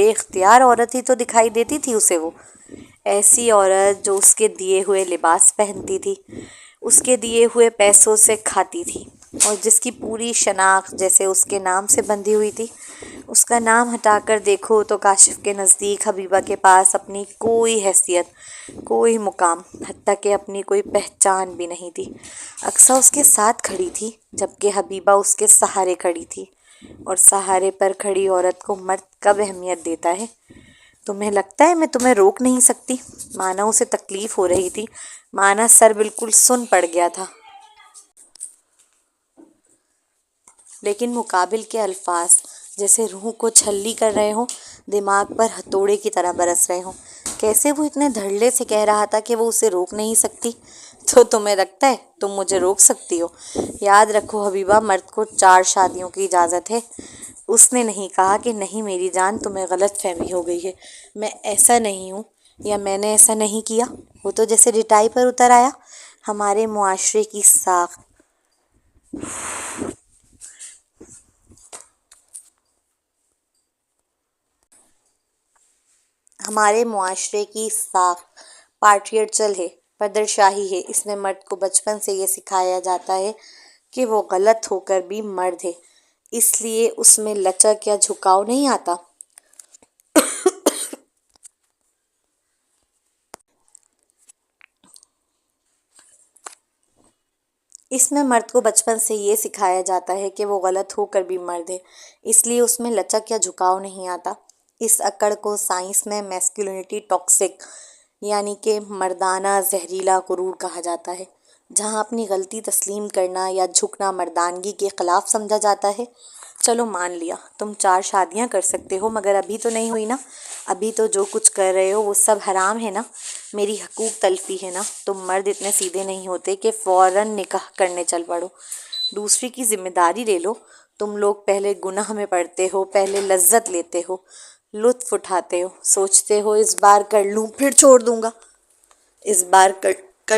اختیار عورت ہی تو دکھائی دیتی تھی اسے وہ۔ ایسی عورت جو اس کے دیے ہوئے لباس پہنتی تھی، اس کے دیے ہوئے پیسوں سے کھاتی تھی، اور جس کی پوری شناخت جیسے اس کے نام سے بندھی ہوئی تھی۔ اس کا نام ہٹا کر دیکھو تو کاشف کے نزدیک حبیبہ کے پاس اپنی کوئی حیثیت، کوئی مقام، حتیٰ کہ اپنی کوئی پہچان بھی نہیں تھی۔ اقصیٰ اس کے ساتھ کھڑی تھی، جبکہ حبیبہ اس کے سہارے کھڑی تھی، اور سہارے پر کھڑی عورت کو مرد کب اہمیت دیتا ہے؟ تمہیں لگتا ہے میں تمہیں روک نہیں سکتی؟ مانا اسے تکلیف ہو رہی تھی، مانا سر بالکل سن پڑ گیا تھا، لیکن مقابل کے الفاظ جیسے روح کو چھلنی کر رہے ہوں، دماغ پر ہتھوڑے کی طرح برس رہے ہوں۔ کیسے وہ اتنے دھڑلے سے کہہ رہا تھا کہ وہ اسے روک نہیں سکتی؟ تو تمہیں لگتا ہے تم مجھے روک سکتی ہو؟ یاد رکھو حبیبہ، مرد کو 4 شادیوں کی اجازت ہے۔ اس نے نہیں کہا کہ نہیں میری جان، تمہیں غلط فہمی ہو گئی ہے، میں ایسا نہیں ہوں یا میں نے ایسا نہیں کیا۔ وہ تو جیسے رٹائی پر اتر آیا۔ ہمارے معاشرے کی ساخت پیٹریارچل ہے، پدرشاہی ہے۔ اس میں مرد کو بچپن سے یہ سکھایا جاتا ہے کہ وہ غلط ہو کر بھی مرد ہے، اس لیے اس میں لچک یا جھکاؤ نہیں آتا۔ اس میں مرد کو بچپن سے یہ سکھایا جاتا ہے کہ وہ غلط ہو کر بھی مرد ہے، اس لیے اس میں لچک یا جھکاؤ نہیں آتا۔ اس اکڑ کو سائنس میں میسکولینٹی ٹاکسک، یعنی کہ مردانہ زہریلا غرور کہا جاتا ہے، جہاں اپنی غلطی تسلیم کرنا یا جھکنا مردانگی کے خلاف سمجھا جاتا ہے۔ چلو مان لیا تم 4 شادیاں کر سکتے ہو، مگر ابھی تو نہیں ہوئی نا؟ ابھی تو جو کچھ کر رہے ہو وہ سب حرام ہے نا؟ میری حقوق تلفی ہے نا؟ تم مرد اتنے سیدھے نہیں ہوتے کہ فوراً نکاح کرنے چل پڑو۔ دوسری کی ذمہ داری لے لو۔ تم لوگ پہلے گناہ میں پڑتے ہو، پہلے لذت لیتے ہو، لطف اٹھاتے ہو، سوچتے ہو اس بار کر لوں پھر چھوڑ دوں گا، اس بار کر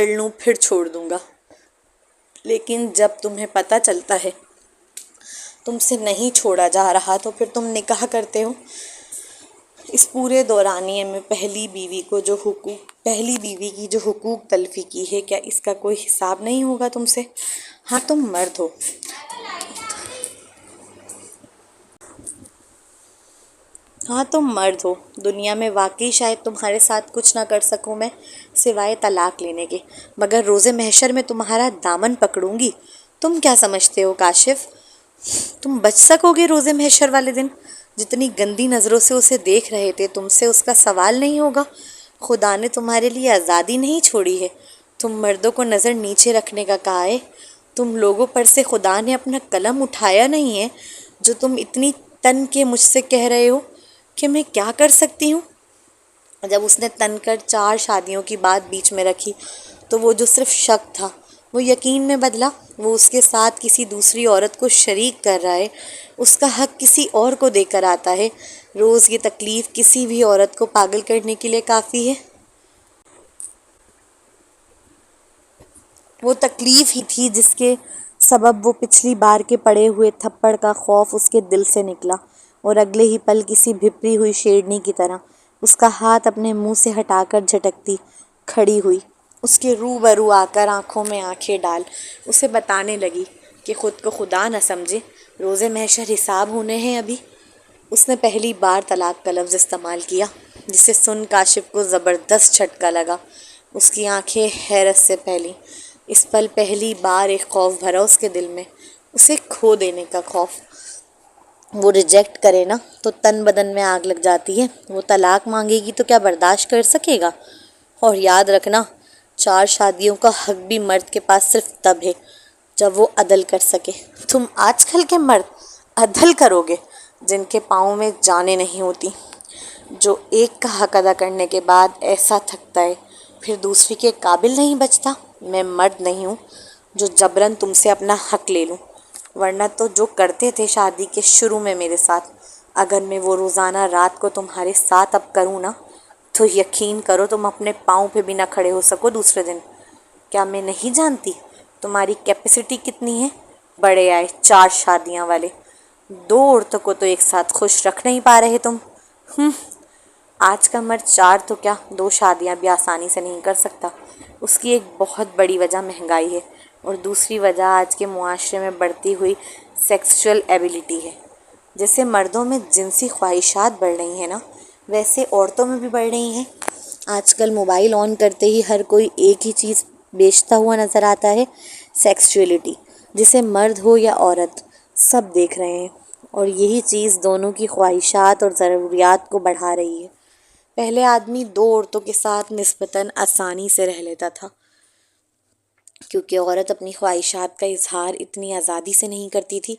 لوں پھر چھوڑ دوں گا، لیکن جب تمہیں پتہ چلتا ہے تم سے نہیں چھوڑا جا رہا تو پھر تم نکاح کرتے ہو۔ اس پورے دورانیے میں پہلی بیوی کی جو حقوق تلفی کی ہے، کیا اس کا کوئی حساب نہیں ہوگا تم سے؟ ہاں تم مرد ہو، دنیا میں واقعی شاید تمہارے ساتھ کچھ نہ کر سکوں میں سوائے طلاق لینے کے، مگر روز محشر میں تمہارا دامن پکڑوں گی۔ تم کیا سمجھتے ہو کاشف، تم بچ سکو گے روز محشر والے دن؟ جتنی گندی نظروں سے اسے دیکھ رہے تھے، تم سے اس کا سوال نہیں ہوگا؟ خدا نے تمہارے لیے آزادی نہیں چھوڑی ہے، تم مردوں کو نظر نیچے رکھنے کا کہا ہے۔ تم لوگوں پر سے خدا نے اپنا قلم اٹھایا نہیں ہے، جو تم اتنی تن کے مجھ سے کہہ رہے ہو کہ میں کیا کر سکتی ہوں۔ جب اس نے تن کر 4 شادیوں کی بات بیچ میں رکھی تو وہ جو صرف شک تھا وہ یقین میں بدلا۔ وہ اس کے ساتھ کسی دوسری عورت کو شریک کر رہا ہے، اس کا حق کسی اور کو دے کر آتا ہے۔ روز یہ تکلیف کسی بھی عورت کو پاگل کرنے کے لیے کافی ہے۔ وہ تکلیف ہی تھی جس کے سبب وہ پچھلی بار کے پڑے ہوئے تھپڑ کا خوف اس کے دل سے نکلا، اور اگلے ہی پل کسی بھپری ہوئی شیرنی کی طرح اس کا ہاتھ اپنے منہ سے ہٹا کر جھٹکتی کھڑی ہوئی، اس کے روبرو آ کر آنکھوں میں آنکھیں ڈال اسے بتانے لگی کہ خود کو خدا نہ سمجھے، روز محشر حساب ہونے ہیں ابھی۔ اس نے پہلی بار طلاق کا لفظ استعمال کیا، جسے سن کاشف کو زبردست جھٹکا لگا۔ اس کی آنکھیں حیرت سے پھیلیں۔ اس پل پہلی بار ایک خوف بھرا اس کے دل میں، اسے کھو دینے کا خوف۔ وہ ریجیکٹ کرے نا تو تن بدن میں آگ لگ جاتی ہے، وہ طلاق مانگے گی تو کیا برداشت کر سکے گا؟ اور یاد رکھنا، 4 شادیوں کا حق بھی مرد کے پاس صرف تب ہے جب وہ عدل کر سکے۔ تم آج کل کے مرد عدل کرو گے؟ جن کے پاؤں میں جانیں نہیں ہوتی، جو ایک کا حق ادا کرنے کے بعد ایسا تھکتا ہے پھر دوسری کے قابل نہیں بچتا۔ میں مرد نہیں ہوں جو جبراً تم سے اپنا حق لے لوں، ورنہ تو جو کرتے تھے شادی کے شروع میں میرے ساتھ، اگر میں وہ روزانہ رات کو تمہارے ساتھ اب کروں نا، تو یقین کرو تم اپنے پاؤں پہ بھی نہ کھڑے ہو سکو دوسرے دن۔ کیا میں نہیں جانتی تمہاری کیپیسٹی کتنی ہے؟ بڑے آئے 4 شادیاں والے، 2 عورتوں کو تو ایک ساتھ خوش رکھ نہیں پا رہے تم۔ آج کا مرد 4 تو کیا 2 شادیاں بھی آسانی سے نہیں کر سکتا۔ اس کی ایک بہت بڑی وجہ مہنگائی ہے، اور دوسری وجہ آج کے معاشرے میں بڑھتی ہوئی سیکسچل ایبیلٹی ہے۔ جیسے مردوں میں جنسی خواہشات بڑھ رہی ہیں نا، ویسے عورتوں میں بھی بڑھ رہی ہیں۔ آج کل موبائل آن کرتے ہی ہر کوئی ایک ہی چیز بیچتا ہوا نظر آتا ہے، سیکسچولیٹی، جسے مرد ہو یا عورت سب دیکھ رہے ہیں، اور یہی چیز دونوں کی خواہشات اور ضروریات کو بڑھا رہی ہے۔ پہلے آدمی 2 عورتوں کے ساتھ نسبتاً آسانی سے رہ لیتا تھا، کیونکہ عورت اپنی خواہشات کا اظہار اتنی آزادی سے نہیں کرتی تھی۔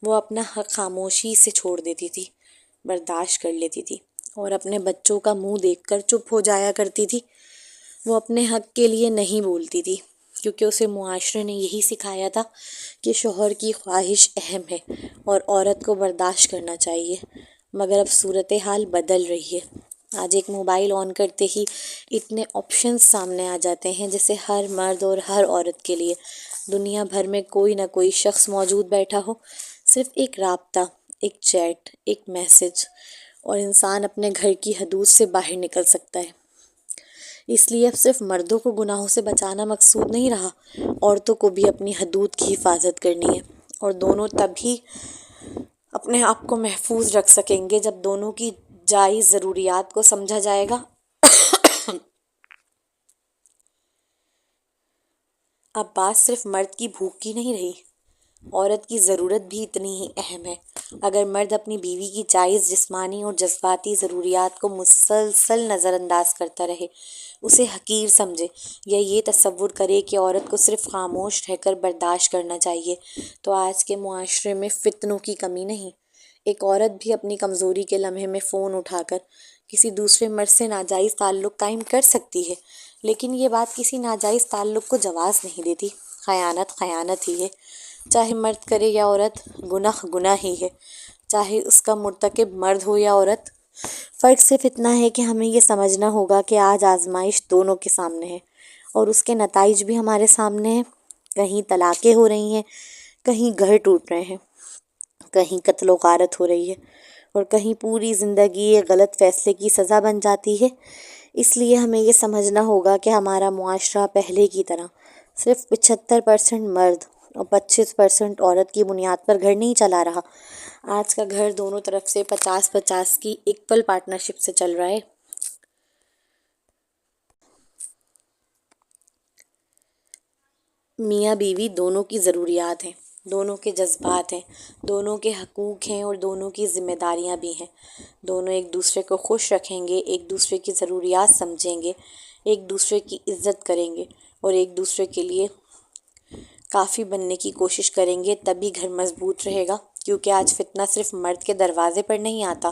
وہ اپنا حق خاموشی سے چھوڑ دیتی تھی، برداشت کر لیتی تھی، اور اپنے بچوں کا منہ دیکھ کر چپ ہو جایا کرتی تھی۔ وہ اپنے حق کے لیے نہیں بولتی تھی، کیونکہ اسے معاشرے نے یہی سکھایا تھا کہ شوہر کی خواہش اہم ہے اور عورت کو برداشت کرنا چاہیے۔ مگر اب صورتحال بدل رہی ہے۔ آج ایک موبائل آن کرتے ہی اتنے آپشنز سامنے آ جاتے ہیں، جیسے ہر مرد اور ہر عورت کے لیے دنیا بھر میں کوئی نہ کوئی شخص موجود بیٹھا ہو۔ صرف ایک رابطہ، ایک چیٹ، ایک میسج، اور انسان اپنے گھر کی حدود سے باہر نکل سکتا ہے۔ اس لیے اب صرف مردوں کو گناہوں سے بچانا مقصود نہیں رہا، عورتوں کو بھی اپنی حدود کی حفاظت کرنی ہے، اور دونوں تبھی اپنے آپ کو محفوظ رکھ سکیں گے جب دونوں کی جائز ضروریات کو سمجھا جائے گا۔ اب بات صرف مرد کی بھوک کی نہیں رہی، عورت کی ضرورت بھی اتنی ہی اہم ہے۔ اگر مرد اپنی بیوی کی جائز جسمانی اور جذباتی ضروریات کو مسلسل نظر انداز کرتا رہے، اسے حقیر سمجھے، یا یہ تصور کرے کہ عورت کو صرف خاموش رہ کر برداشت کرنا چاہیے، تو آج کے معاشرے میں فتنوں کی کمی نہیں۔ ایک عورت بھی اپنی کمزوری کے لمحے میں فون اٹھا کر کسی دوسرے مرد سے ناجائز تعلق قائم کر سکتی ہے، لیکن یہ بات کسی ناجائز تعلق کو جواز نہیں دیتی۔ خیانت خیانت ہی ہے، چاہے مرد کرے یا عورت، گناہ گناہ ہی ہے، چاہے اس کا مرتکب مرد ہو یا عورت۔ فرق صرف اتنا ہے کہ ہمیں یہ سمجھنا ہوگا کہ آج آزمائش دونوں کے سامنے ہے، اور اس کے نتائج بھی ہمارے سامنے ہیں۔ کہیں طلاقیں ہو رہی ہیں، کہیں گھر ٹوٹ رہے ہیں، کہیں قتل و غارت ہو رہی ہے، اور کہیں پوری زندگی ایک غلط فیصلے کی سزا بن جاتی ہے۔ اس لیے ہمیں یہ سمجھنا ہوگا کہ ہمارا معاشرہ پہلے کی طرح صرف 75% مرد اور 25% عورت کی بنیاد پر گھر نہیں چلا رہا۔ آج کا گھر دونوں طرف سے 50-50 کی ایکول پارٹنرشپ سے چل رہا ہے۔ میاں بیوی دونوں کی ضروریات ہیں، دونوں کے جذبات ہیں، دونوں کے حقوق ہیں، اور دونوں کی ذمہ داریاں بھی ہیں۔ دونوں ایک دوسرے کو خوش رکھیں گے، ایک دوسرے کی ضروریات سمجھیں گے، ایک دوسرے کی عزت کریں گے، اور ایک دوسرے کے لیے کافی بننے کی کوشش کریں گے، تبھی گھر مضبوط رہے گا۔ کیونکہ آج فتنہ صرف مرد کے دروازے پر نہیں آتا،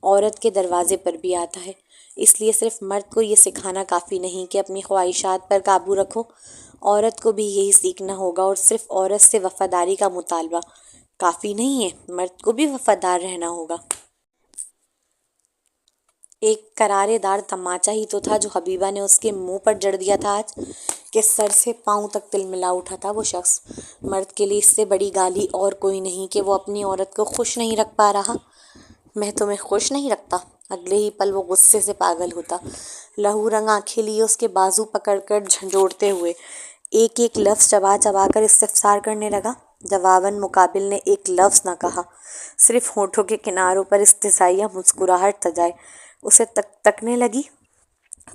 عورت کے دروازے پر بھی آتا ہے۔ اس لیے صرف مرد کو یہ سکھانا کافی نہیں کہ اپنی خواہشات پر قابو رکھو، عورت کو بھی یہی سیکھنا ہوگا، اور صرف عورت سے وفاداری کا مطالبہ کافی نہیں ہے، مرد کو بھی وفادار رہنا ہوگا۔ ایک قرارے دار تماچا ہی تو تھا جو حبیبہ نے اس کے منہ پر جڑ دیا تھا آج، کہ سر سے پاؤں تک تل ملا اٹھا تھا وہ شخص۔ مرد کے لیے اس سے بڑی گالی اور کوئی نہیں کہ وہ اپنی عورت کو خوش نہیں رکھ پا رہا۔ میں تمہیں خوش نہیں رکھتا؟ اگلے ہی پل وہ غصے سے پاگل ہوتا، لہو رنگ آنکھیں لیے اس کے بازو پکڑ کر جھنجھوڑتے ہوئے ایک ایک لفظ چبا چبا کر استفسار کرنے لگا۔ جواباً مقابل نے ایک لفظ نہ کہا، صرف ہونٹوں کے کناروں پر استحضائیہ مسکراہٹ سجائے اسے تکنے لگی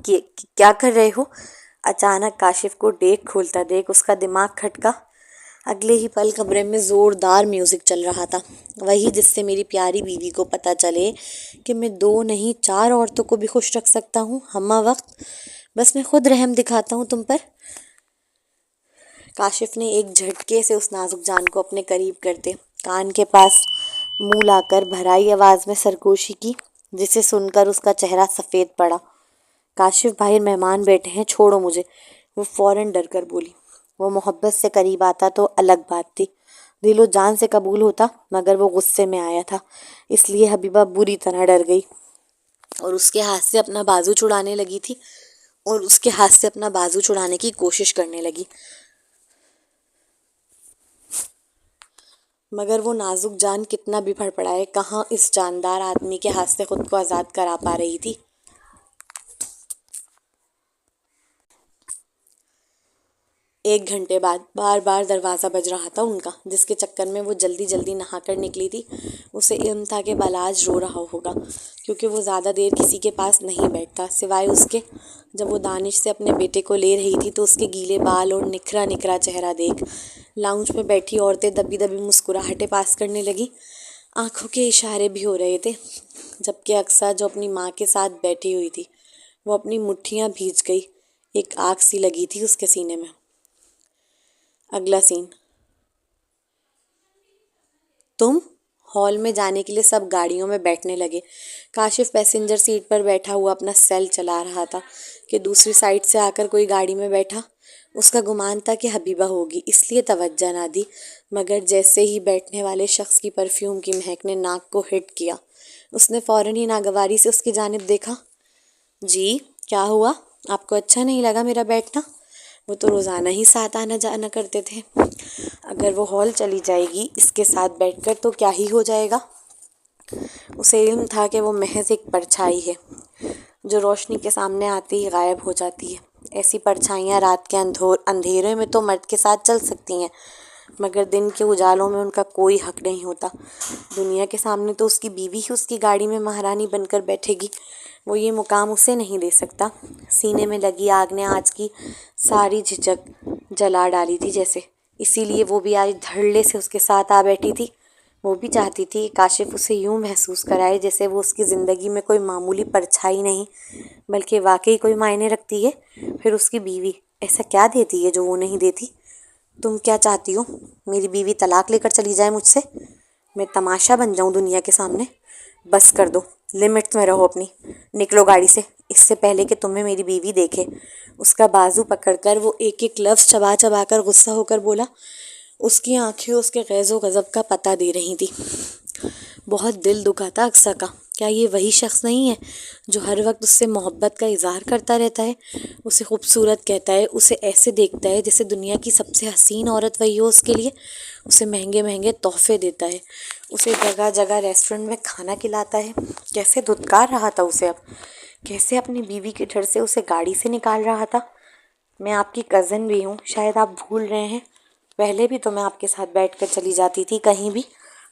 کہ کیا کر رہے ہو؟ اچانک کاشف کو ڈیک کھولتا دیکھ اس کا دماغ کھٹکا۔ اگلے ہی پل کمرے میں زوردار میوزک چل رہا تھا، وہی جس سے میری پیاری بیوی کو پتہ چلے کہ میں 2 نہیں 4 عورتوں کو بھی خوش رکھ سکتا ہوں ہمہ وقت۔ بس میں خود رحم دکھاتا ہوں تم پر۔ کاشف نے ایک جھٹکے سے اس نازک جان کو اپنے قریب کرتے کان کے پاس منہ لا کر بھرائی آواز میں سرگوشی کی، جسے سن کر اس کا چہرہ سفید پڑا۔ کاشف بھائی مہمان بیٹھے ہیں، چھوڑو مجھے، وہ فوراً ڈر کر بولی۔ وہ محبت سے قریب آتا تو الگ بات تھی، دل و جان سے قبول ہوتا، مگر وہ غصے میں آیا تھا، اس لیے حبیبہ بری طرح ڈر گئی اور اس کے ہاتھ سے اپنا بازو چھڑانے کی کوشش کرنے لگی، مگر وہ نازک جان کتنا بھی پڑپڑائے، کہاں اس جاندار آدمی کے ہاتھ سے خود کو آزاد کرا پا رہی تھی۔ 1 گھنٹے بعد بار بار دروازہ بج رہا تھا ان کا، جس کے چکر میں وہ جلدی جلدی نہا کر نکلی تھی۔ اسے علم تھا کہ بالاج رو رہا ہوگا، کیونکہ وہ زیادہ دیر کسی کے پاس نہیں بیٹھتا سوائے اس کے۔ جب وہ دانش سے اپنے بیٹے کو لے رہی تھی تو اس کے گیلے بال اور نکھرا نکھرا چہرہ دیکھ لاؤنج میں بیٹھی عورتیں دبی دبی مسکراہٹیں پاس کرنے لگی، آنکھوں کے اشارے بھی ہو رہے تھے، جبکہ اقصیٰ جو اپنی ماں کے ساتھ بیٹھی ہوئی تھی، وہ اپنی مٹھیاں بھیج گئی، ایک آگ سی لگی تھی اس کے سینے میں۔ اگلا سین۔ تم ہال میں جانے کے لیے سب گاڑیوں میں بیٹھنے لگے۔ کاشف پیسنجر سیٹ پر بیٹھا ہوا اپنا سیل چلا رہا تھا کہ دوسری سائڈ سے آ کر کوئی گاڑی میں بیٹھا۔ اس کا گمان تھا کہ حبیبہ ہوگی، اس لیے توجہ نہ دی، مگر جیسے ہی بیٹھنے والے شخص کی پرفیوم کی مہک نے ناک کو ہٹ کیا، اس نے فوراً ہی ناگواری سے اس کی جانب دیکھا۔ جی کیا ہوا؟ آپ کو اچھا نہیں لگا میرا بیٹھنا؟ وہ تو روزانہ ہی ساتھ آنا جانا کرتے تھے، اگر وہ ہال چلی جائے گی اس کے ساتھ بیٹھ کر تو کیا ہی ہو جائے گا؟ اسے علم تھا کہ وہ محض ایک پرچھائی ہے جو روشنی کے سامنے آتے ہی غائب ہو جاتی ہے۔ ایسی پرچھائیاں رات کے اندھیرے میں تو مرد کے ساتھ چل سکتی ہیں، مگر دن کے اجالوں میں ان کا کوئی حق نہیں ہوتا۔ دنیا کے سامنے تو اس کی بیوی ہی اس کی گاڑی میں مہارانی بن کر بیٹھے گی، وہ یہ مقام اسے نہیں دے سکتا۔ سینے میں لگی آگ نے آج کی ساری جھجک جلا ڈالی تھی جیسے، اسی لیے وہ بھی آج دھڑلے سے اس کے ساتھ آ بیٹھی تھی۔ وہ بھی چاہتی تھی کہ کاشف اسے یوں محسوس کرائے جیسے وہ اس کی زندگی میں کوئی معمولی پرچھائی نہیں بلکہ واقعی کوئی معنی رکھتی ہے۔ پھر اس کی بیوی ایسا کیا دیتی ہے جو وہ نہیں دیتی؟ تم کیا چاہتی ہو؟ میری بیوی طلاق لے کر چلی جائے مجھ سے؟ میں تماشا بن جاؤں دنیا کے سامنے؟ بس کر دو، لمٹس میں رہو اپنی، نکلو گاڑی سے، اس سے پہلے کہ تمہیں میری بیوی دیکھے۔ اس کا بازو پکڑ کر وہ ایک ایک لفظ چبا چبا کر غصہ ہو کر بولا۔ اس کی آنکھیں اس کے غیظ و غضب کا پتہ دے رہی تھی۔ بہت دل دکھا تھا اقصیٰ کا، کیا یہ وہی شخص نہیں ہے جو ہر وقت اس سے محبت کا اظہار کرتا رہتا ہے، اسے خوبصورت کہتا ہے، اسے ایسے دیکھتا ہے جیسے دنیا کی سب سے حسین عورت وہی ہو اس کے لیے، اسے مہنگے مہنگے تحفے دیتا ہے، اسے جگہ جگہ ریسٹورنٹ میں کھانا کھلاتا ہے؟ کیسے دھتکار رہا تھا اسے اب، کیسے اپنی بیوی کے ڈر سے اسے گاڑی سے نکال رہا تھا۔ میں آپ کی کزن بھی ہوں، شاید آپ بھول رہے ہیں، پہلے بھی تو میں آپ کے ساتھ بیٹھ کر چلی جاتی تھی کہیں بھی،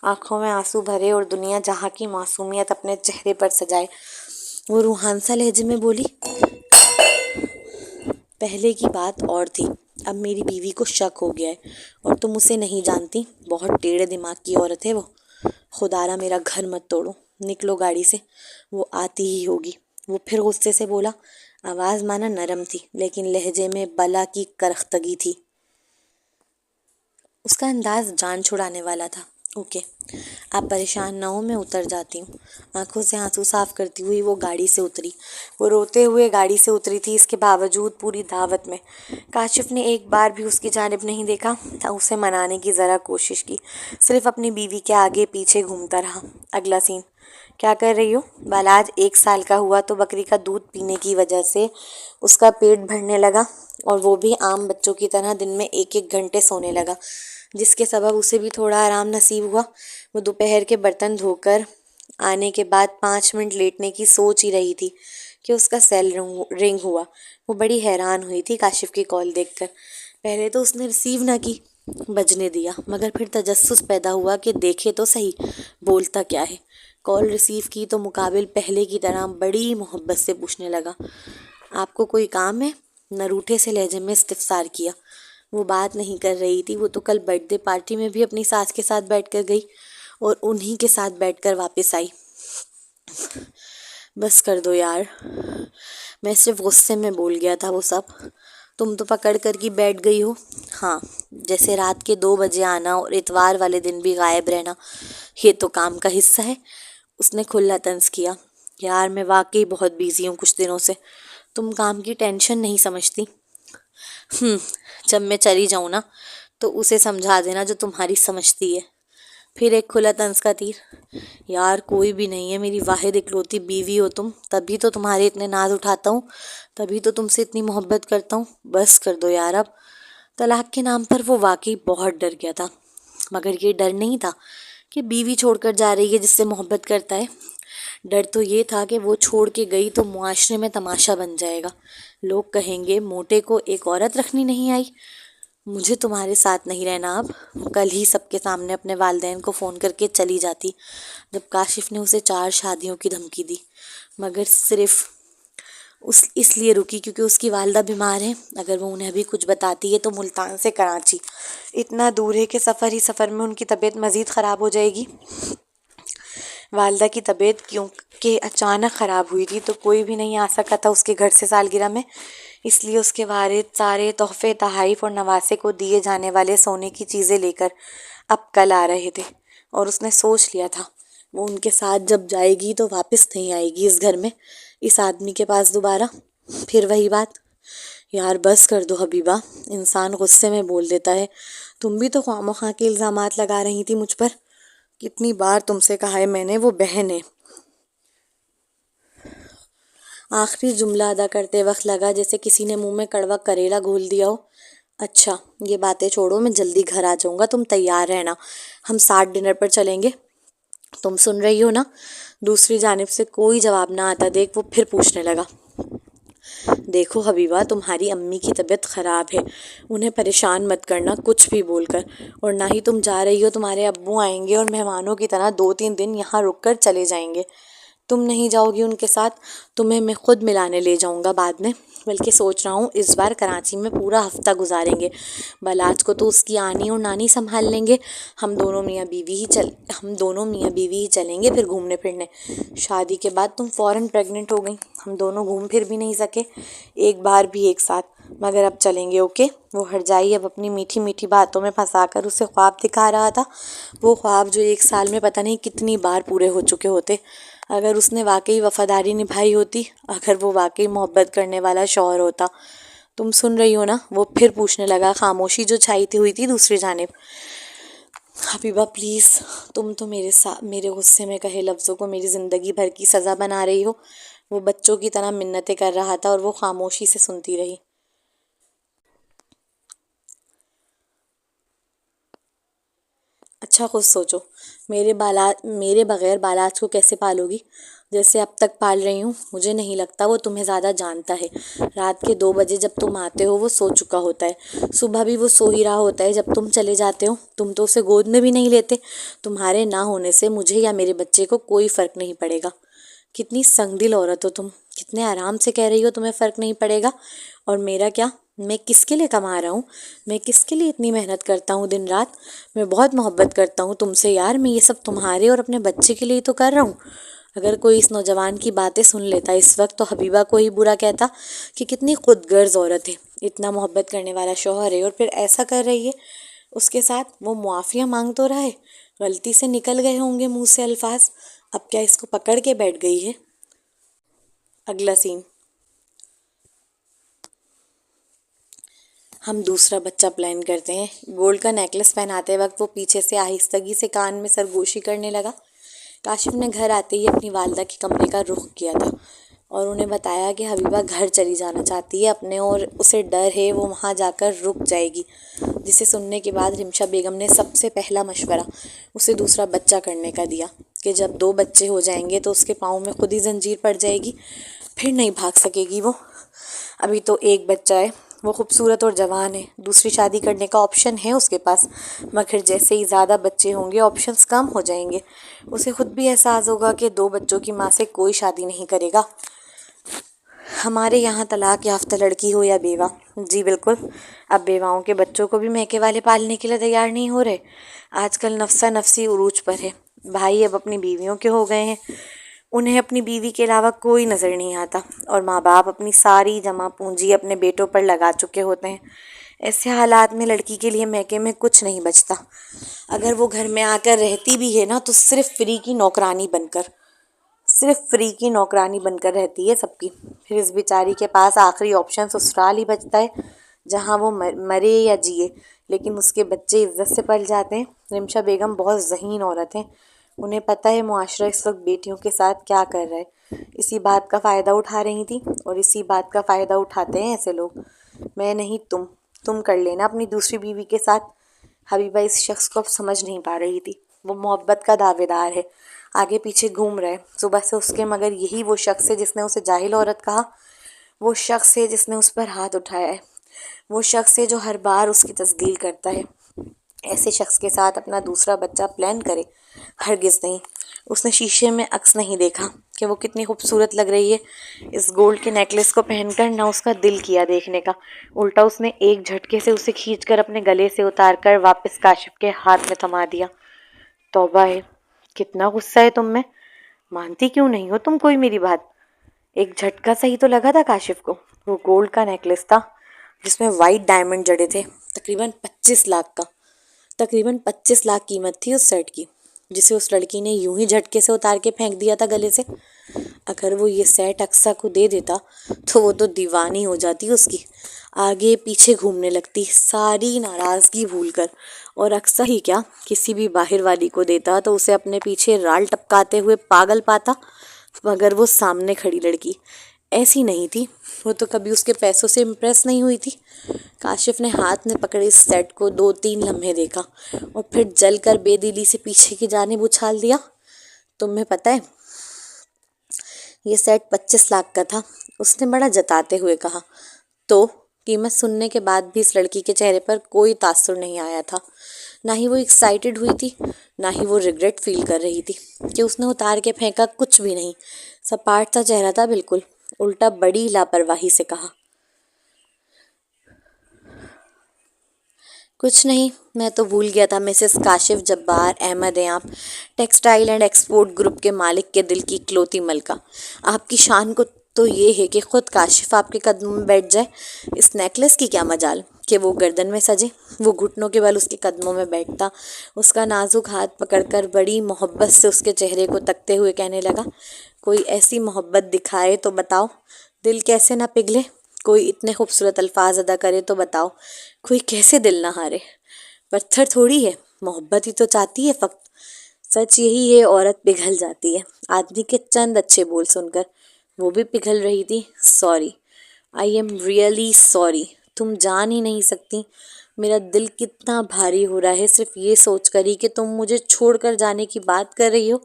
آنکھوں میں آنسو بھرے اور دنیا جہاں کی معصومیت اپنے چہرے پر سجائے وہ روحان سا لہجے میں بولی۔ پہلے کی بات اور تھی، اب میری بیوی کو شک ہو گیا ہے اور تم اسے نہیں جانتی، بہت ٹیڑھے دماغ کی عورت ہے وہ۔ خدارا میرا گھر مت توڑو، نکلو گاڑی سے، وہ آتی ہی ہوگی۔ وہ پھر غصے سے بولا، آواز مانا نرم تھی لیکن لہجے میں بلا کی کرختگی تھی۔ اس کا انداز جان چھڑانے والا تھا۔ اوکے آپ پریشان نہ ہو، میں اتر جاتی ہوں۔ آنکھوں سے آنسو صاف کرتی ہوئی وہ گاڑی سے اتری۔ وہ روتے ہوئے گاڑی سے اتری تھی، اس کے باوجود پوری دعوت میں کاشف نے ایک بار بھی اس کی جانب نہیں دیکھا، اسے منانے کی ذرا کوشش کی، صرف اپنی بیوی کے آگے پیچھے گھومتا رہا۔ اگلا سین۔ کیا کر رہی ہو؟ بالاج 1 سال کا ہوا تو بکری کا دودھ پینے کی وجہ سے اس کا پیٹ بھرنے لگا اور وہ بھی عام بچوں کی طرح دن میں 1 گھنٹے سونے لگا، جس کے سبب اسے بھی تھوڑا آرام نصیب ہوا۔ وہ دوپہر کے برتن دھو کر آنے کے بعد 5 منٹ لیٹنے کی سوچ ہی رہی تھی کہ اس کا سیل رنگ ہوا۔ وہ بڑی حیران ہوئی تھی کاشف کی کال دیکھ کر۔ پہلے تو اس نے ریسیو نہ کی، بجنے دیا، مگر پھر تجسس پیدا ہوا کہ دیکھے تو صحیح بولتا کیا ہے۔ کال ریسیو کی تو مقابل پہلے کی طرح بڑی محبت سے پوچھنے لگا، آپ کو کوئی کام ہے؟ نروٹھے سے لہجے میں استفسار کیا۔ وہ بات نہیں کر رہی تھی، وہ تو کل برتھ ڈے پارٹی میں بھی اپنی ساس کے ساتھ بیٹھ کر گئی اور انہی کے ساتھ بیٹھ کر واپس آئی۔ بس کر دو یار، میں صرف غصے میں بول گیا تھا وہ سب، تم تو پکڑ کر کے بیٹھ گئی ہو. ہاں، جیسے رات کے 2 بجے آنا اور اتوار والے دن بھی غائب رہنا، یہ تو کام کا حصہ ہے. اس نے کھلا طنز کیا. یار میں واقعی بہت بیزی ہوں کچھ دنوں سے. تم کام کی ٹینشن نہیں سمجھتی. جب میں چلی جاؤں نا تو اسے سمجھا دینا جو تمہاری سمجھتی ہے. پھر ایک کھلا طنز کا تیر. یار کوئی بھی نہیں ہے، میری واحد اکلوتی بیوی ہو تم، تبھی تو تمہارے اتنے ناز اٹھاتا ہوں، تبھی تو تم سے اتنی محبت کرتا ہوں. بس کر دو یار اب. طلاق کے نام پر وہ واقعی بہت ڈر گیا تھا، مگر یہ ڈر نہیں تھا کہ بیوی چھوڑ کر جا رہی ہے جس سے محبت کرتا ہے. ڈر تو یہ تھا کہ وہ چھوڑ کے گئی تو معاشرے میں تماشا بن جائے گا. لوگ کہیں گے موٹے کو ایک عورت رکھنی نہیں آئی. مجھے تمہارے ساتھ نہیں رہنا اب. کل ہی سب کے سامنے اپنے والدین کو فون کر کے چلی جاتی جب کاشف نے اسے 4 شادیوں کی دھمکی دی، مگر صرف اس لیے رکی کیونکہ اس کی والدہ بیمار ہیں. اگر وہ انہیں بھی کچھ بتاتی ہے تو ملتان سے کراچی اتنا دور ہے کہ سفر ہی سفر میں ان کی طبیعت مزید خراب ہو جائے گی. والدہ کی طبیعت کیونکہ اچانک خراب ہوئی تھی تو کوئی بھی نہیں آ سکا تھا اس کے گھر سے سالگرہ میں، اس لیے اس کے والد سارے تحفے تحائف اور نواسے کو دیے جانے والے سونے کی چیزیں لے کر اب کل آ رہے تھے. اور اس نے سوچ لیا تھا وہ ان کے ساتھ جب جائے گی تو واپس نہیں آئے گی اس گھر میں، اس آدمی کے پاس دوبارہ. پھر وہی بات. یار بس کر دو حبیبہ، انسان غصے میں بول دیتا ہے. تم بھی تو خواہ مخواہ کے الزامات لگا رہی تھی مجھ پر. کتنی بار تم سے کہا ہے میں نے، وہ بہن ہے. آخری جملہ ادا کرتے وقت لگا جیسے کسی نے منہ میں کڑوا کریلا گھول دیا ہو. اچھا یہ باتیں چھوڑو، میں جلدی گھر آ جاؤں گا، تم تیار رہنا، ہم ساتھ ڈنر پر چلیں گے. تم سن رہی ہو نا؟ دوسری جانب سے کوئی جواب نہ آتا دیکھ وہ پھر پوچھنے لگا. دیکھو حبیبہ، تمہاری امی کی طبیعت خراب ہے، انہیں پریشان مت کرنا کچھ بھی بول کر. اور نہ ہی تم جا رہی ہو، تمہارے ابو آئیں گے اور مہمانوں کی طرح 2-3 دن یہاں رک کر چلے جائیں گے. تم نہیں جاؤ گی ان کے ساتھ، تمہیں میں خود ملانے لے جاؤں گا بعد میں. بلکہ سوچ رہا ہوں اس بار کراچی میں پورا ہفتہ گزاریں گے. بلاج کو تو اس کی آنی اور نانی سنبھال لیں گے، ہم دونوں میاں بیوی ہی چلیں گے پھر گھومنے پھرنے. شادی کے بعد تم فوراً پریگننٹ ہو گئی، ہم دونوں گھوم پھر بھی نہیں سکے ایک بار بھی ایک ساتھ. مگر اب چلیں گے، اوکے؟ وہ ہرجائی اب اپنی میٹھی میٹھی باتوں میں پھنسا کر اسے خواب دکھا رہا تھا. وہ خواب جو 1 سال میں پتہ نہیں کتنی بار پورے ہو چکے ہوتے. اگر اس نے واقعی وفاداری نبھائی ہوتی، اگر وہ واقعی محبت کرنے والا شوہر ہوتا. تم سن رہی ہو نا؟ وہ پھر پوچھنے لگا. خاموشی جو چھائی ہوئی تھی دوسری جانب. حبیبہ پلیز، تم تو میرے غصے میں کہے لفظوں کو میری زندگی بھر کی سزا بنا رہی ہو. وہ بچوں کی طرح منتیں کر رہا تھا اور وہ خاموشی سے سنتی رہی. اچھا خود سوچو، میرے بغیر بالاج کو کیسے پالو گی؟ جیسے اب تک پال رہی ہوں. مجھے نہیں لگتا وہ تمہیں زیادہ جانتا ہے. رات کے 2 بجے جب تم آتے ہو وہ سو چکا ہوتا ہے، صبح بھی وہ سو ہی رہا ہوتا ہے جب تم چلے جاتے ہو. تم تو اسے گود میں بھی نہیں لیتے. تمہارے نہ ہونے سے مجھے یا میرے بچے کو کوئی فرق نہیں پڑے گا. کتنی سنگ دل عورت ہو تم، کتنے آرام سے کہہ رہی ہو تمہیں فرق نہیں پڑے گا. اور میرا کیا؟ میں کس کے لیے کما رہا ہوں؟ میں کس کے لیے اتنی محنت کرتا ہوں دن رات؟ میں بہت محبت کرتا ہوں تم سے یار. میں یہ سب تمہارے اور اپنے بچے کے لیے تو کر رہا ہوں. اگر کوئی اس نوجوان کی باتیں سن لیتا اس وقت تو حبیبہ کو ہی برا کہتا کہ کتنی خود غرض عورت ہے، اتنا محبت کرنے والا شوہر ہے اور پھر ایسا کر رہی ہے اس کے ساتھ. وہ معافیاں مانگ تو رہا ہے، غلطی سے نکل گئے ہوں گے منہ سے الفاظ. اب کیا اس کو پکڑ کے بیٹھ گئی ہے؟ اگلا سین. ہم دوسرا بچہ پلان کرتے ہیں. گولڈ کا نیکلس پہناتے وقت وہ پیچھے سے آہستگی سے کان میں سرگوشی کرنے لگا. کاشف نے گھر آتے ہی اپنی والدہ کے کمرے کا رخ کیا تھا اور انہیں بتایا کہ حبیبہ گھر چلی جانا چاہتی ہے اپنے، اور اسے ڈر ہے وہ وہاں جا کر رک جائے گی. جسے سننے کے بعد رمشا بیگم نے سب سے پہلا مشورہ اسے دوسرا بچہ کرنے کا دیا کہ جب 2 بچے ہو جائیں گے تو اس کے پاؤں میں خود ہی زنجیر پڑ جائے گی، پھر نہیں بھاگ سکے گی وہ. ابھی تو 1 بچہ ہے، وہ خوبصورت اور جوان ہے، دوسری شادی کرنے کا آپشن ہے اس کے پاس. مگر جیسے ہی زیادہ بچے ہوں گے آپشنز کم ہو جائیں گے. اسے خود بھی احساس ہوگا کہ 2 بچوں کی ماں سے کوئی شادی نہیں کرے گا. ہمارے یہاں طلاق یافتہ لڑکی ہو یا بیوہ. جی بالکل. اب بیواؤں کے بچوں کو بھی میکے والے پالنے کے لیے تیار نہیں ہو رہے. آج کل نفسا نفسی عروج پر ہے. بھائی اب اپنی بیویوں کے ہو گئے ہیں. انہیں اپنی بیوی کے علاوہ کوئی نظر نہیں آتا اور ماں باپ اپنی ساری جمع پونجی اپنے بیٹوں پر لگا چکے ہوتے ہیں۔ ایسے حالات میں لڑکی کے لیے میکے میں کچھ نہیں بچتا۔ اگر وہ گھر میں آ کر رہتی بھی ہے نا تو صرف فری کی نوکرانی بن کر رہتی ہے سب کی۔ پھر اس بیچاری کے پاس آخری آپشن سسرال ہی بچتا ہے، جہاں وہ مرے یا جیے، لیکن اس کے بچے عزت سے پل جاتے ہیں۔ رمشا بیگم بہت ذہین عورت ہیں، انہیں پتہ ہے معاشرہ اس وقت بیٹیوں کے ساتھ کیا کر رہا ہے۔ اسی بات کا فائدہ اٹھا رہی تھیں اور اسی بات کا فائدہ اٹھاتے ہیں ایسے لوگ۔ میں نہیں، تم کر لینا اپنی دوسری بیوی کے ساتھ۔ حبیبہ اس شخص کو اب سمجھ نہیں پا رہی تھی۔ وہ محبت کا دعوے دار ہے، آگے پیچھے گھوم رہا ہے صبح سے اس کے، مگر یہی وہ شخص ہے جس نے اسے جاہل عورت کہا، وہ شخص ہے جس نے اس پر ہاتھ اٹھایا ہے، وہ شخص ہے جو ہر بار اس کی تصدیق کرتا ہے۔ ایسے شخص کے ساتھ اپنا دوسرا بچہ پلان کرے، ہرگز نہیں۔ اس نے شیشے میں عکس نہیں دیکھا کہ وہ کتنی خوبصورت لگ رہی ہے اس گولڈ کے نیکلس کو پہن کر، نہ اس کا دل کیا دیکھنے کا۔ الٹا اس نے ایک جھٹکے سے اسے کھینچ کر اپنے گلے سے اتار کر واپس کاشف کے ہاتھ میں تھما دیا۔ توبہ ہے، کتنا غصہ ہے تم میں، مانتی کیوں نہیں ہو تم کوئی میری بات؟ ایک جھٹکا صحیح تو لگا تھا کاشف کو۔ وہ گولڈ کا نیکلس تھا جس میں وائٹ ڈائمنڈ جڑے تھے، تقریباً 25 لاکھ کا۔ تقریباً 25 لاکھ قیمت تھی اس سیٹ کی، جسے اس لڑکی نے یوں ہی جھٹکے سے اتار کے پھینک دیا تھا گلے سے۔ اگر وہ یہ سیٹ اقصیٰ کو دے دیتا تو وہ تو دیوانی ہو جاتی اس کی، آگے پیچھے گھومنے لگتی ساری ناراضگی بھول کر، اور اقصیٰ ہی کیا کسی بھی باہر والی کو دیتا تو اسے اپنے پیچھے رال ٹپکاتے ہوئے پاگل پاتا۔ مگر وہ سامنے کھڑی لڑکی ایسی نہیں تھی، وہ تو کبھی اس کے پیسوں سے امپریس نہیں ہوئی تھی۔ کاشف نے ہاتھ میں پکڑے اس سیٹ کو 2-3 لمحے دیکھا اور پھر جل کر بے دلی سے پیچھے کی جانب اچھال دیا۔ تمہیں پتہ ہے یہ سیٹ 25 لاکھ کا تھا، اس نے بڑا جتاتے ہوئے کہا۔ تو قیمت سننے کے بعد بھی اس لڑکی کے چہرے پر کوئی تاثر نہیں آیا تھا، نہ ہی وہ ایکسائٹڈ ہوئی تھی، نہ ہی وہ ریگریٹ فیل کر رہی تھی کہ اس نے اتار کے پھینکا۔ کچھ بھی نہیں، سپاٹ سا چہرہ تھا بالکل۔ الٹا بڑی لاپرواہی سے کہا، کچھ نہیں، میں تو بھول گیا تھا مسز کاشف جبار احمد ہیں آپ، ٹیکسٹائل اینڈ ایکسپورٹ گروپ کے مالک کے دل کی اکلوتی ملکہ۔ آپ کی شان کو تو یہ ہے کہ خود کاشف آپ کے قدموں میں بیٹھ جائے۔ اس نیکلس کی کیا مجال کہ وہ گردن میں سجے؟ وہ گھٹنوں کے بل اس کے قدموں میں بیٹھتا، اس کا نازک ہاتھ پکڑ کر بڑی محبت سے اس کے چہرے کو تکتے ہوئے کہنے لگا، کوئی ایسی محبت دکھائے تو بتاؤ، دل کیسے نہ پگھلے؟ کوئی اتنے خوبصورت الفاظ ادا کرے تو بتاؤ، کوئی کیسے دل نہ ہارے؟ پتھر تھوڑی ہے، محبت ہی تو چاہتی ہے فقط۔ سچ یہی ہے، عورت پگھل جاتی ہے آدمی کے چند اچھے بول سن کر۔ وہ بھی پگھل رہی تھی۔ Sorry, I am really sorry. تم جان ہی نہیں سکتی میرا دل کتنا بھاری ہو رہا ہے صرف یہ سوچ کر ہی کہ تم مجھے چھوڑ کر جانے کی بات کر رہی ہو۔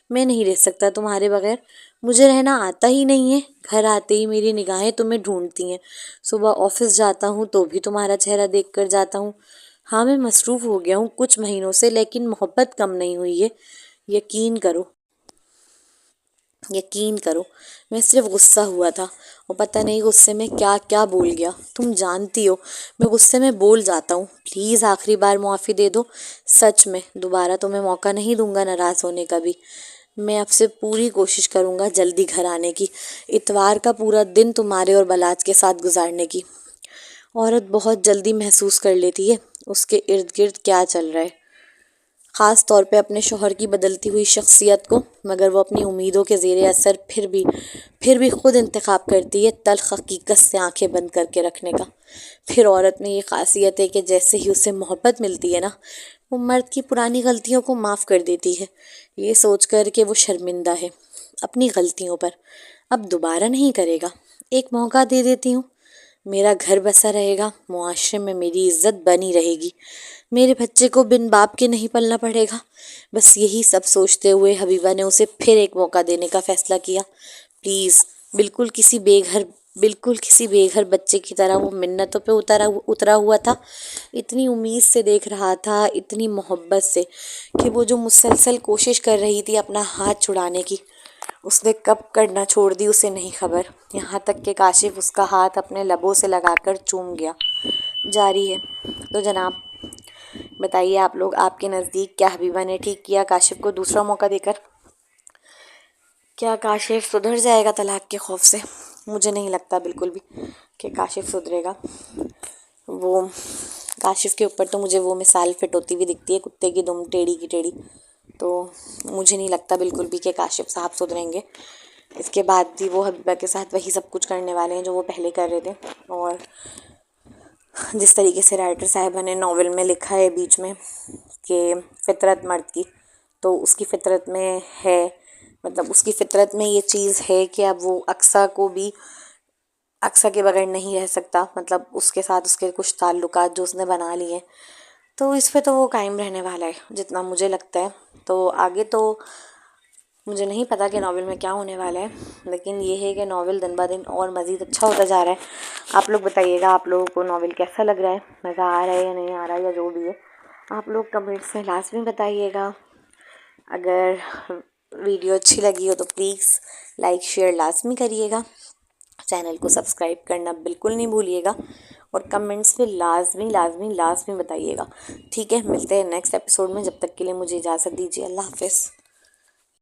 میں نہیں رہ سکتا تمہارے بغیر، مجھے رہنا آتا ہی نہیں ہے۔ گھر آتے ہی میری نگاہیں تمہیں ڈھونڈتی ہیں، صبح آفس جاتا ہوں تو بھی تمہارا چہرہ دیکھ کر جاتا ہوں۔ ہاں میں مصروف ہو گیا ہوں کچھ مہینوں سے، لیکن محبت کم نہیں ہوئی ہے، یقین کرو۔ میں صرف غصہ ہوا تھا اور پتہ نہیں غصے میں کیا کیا بول گیا۔ تم جانتی ہو میں غصے میں بول جاتا ہوں، پلیز آخری بار معافی دے دو۔ سچ میں دوبارہ تمہیں موقع نہیں دوں گا ناراض ہونے کا بھی۔ میں اب سے پوری کوشش کروں گا جلدی گھر آنے کی، اتوار کا پورا دن تمہارے اور بلاج کے ساتھ گزارنے کی۔ عورت بہت جلدی محسوس کر لیتی ہے اس کے ارد گرد کیا چل رہا ہے، خاص طور پہ اپنے شوہر کی بدلتی ہوئی شخصیت کو، مگر وہ اپنی امیدوں کے زیر اثر پھر بھی خود انتخاب کرتی ہے تلخ حقیقت سے آنکھیں بند کر کے رکھنے کا۔ پھر عورت میں یہ خاصیت ہے کہ جیسے ہی اسے محبت ملتی ہے نا، وہ مرد کی پرانی غلطیوں کو معاف کر دیتی ہے، یہ سوچ کر کہ وہ شرمندہ ہے اپنی غلطیوں پر، اب دوبارہ نہیں کرے گا۔ ایک موقع دے دیتی ہوں، میرا گھر بسا رہے گا، معاشرے میں میری عزت بنی رہے گی، میرے بچے کو بن باپ کے نہیں پلنا پڑے گا۔ بس یہی سب سوچتے ہوئے حبیبہ نے اسے پھر ایک موقع دینے کا فیصلہ کیا۔ پلیز، بالکل کسی بے گھر بچے کی طرح وہ منتوں پہ اترا ہوا تھا، اتنی امید سے دیکھ رہا تھا، اتنی محبت سے، کہ وہ جو مسلسل کوشش کر رہی تھی اپنا ہاتھ چھڑانے کی، اس نے کب کرنا چھوڑ دی اسے نہیں خبر، یہاں تک کہ کاشف اس کا ہاتھ اپنے لبوں سے لگا کر چوم گیا۔ جاری ہے۔ تو جناب بتائیے آپ لوگ، آپ کے نزدیک کیا حبیبہ نے ٹھیک کیا کاشف کو دوسرا موقع دے کر؟ کیا کاشف سدھر جائے گا طلاق کے خوف سے؟ مجھے نہیں لگتا بالکل بھی کہ کاشف سدھرے گا. وہ کاشف کے اوپر تو مجھے وہ مثال فٹ ہوتی ہوئی دکھتی ہے، کتے کی دم ٹیڑھی کی ٹیڑھی. تو مجھے نہیں لگتا بالکل بھی کہ کاشف صاحب سدھریں گے. اس کے بعد بھی وہ حبیبہ کے ساتھ وہی سب کچھ کرنے والے ہیں جو وہ پہلے کر رہے تھے. اور جس طریقے سے رائٹر صاحبہ نے ناول میں لکھا ہے بیچ میں کہ فطرت مرد کی، تو اس کی فطرت میں ہے، مطلب اس کی فطرت میں یہ چیز ہے کہ اب وہ اقصیٰ کو بھی اقصیٰ کے بغیر نہیں رہ سکتا. مطلب اس کے ساتھ اس کے کچھ تعلقات جو اس نے بنا لیے، تو اس پہ تو وہ قائم رہنے والا ہے جتنا مجھے لگتا ہے. تو آگے تو مجھے نہیں پتا کہ ناول میں کیا ہونے والا ہے، لیکن یہ ہے کہ ناول دن بہ دن اور مزید اچھا ہوتا جا رہا ہے. آپ لوگ بتائیے گا آپ لوگوں کو ناول کیسا لگ رہا ہے، مزہ آ رہا ہے یا نہیں آ رہا ہے، یا جو بھی ہے آپ لوگ کمنٹس میں لازمی بتائیے گا. اگر ویڈیو اچھی لگی ہو تو پلیز لائک شیئر لازمی کریے گا. چینل کو سبسکرائب کرنا بالکل نہیں بھولیے گا، اور کمنٹس میں لازمی لازمی لازمی بتائیے گا. ٹھیک ہے، ملتے ہیں نیکسٹ ایپیسوڈ میں. جب تک کے لیے مجھے اجازت دیجیے. اللہ حافظ.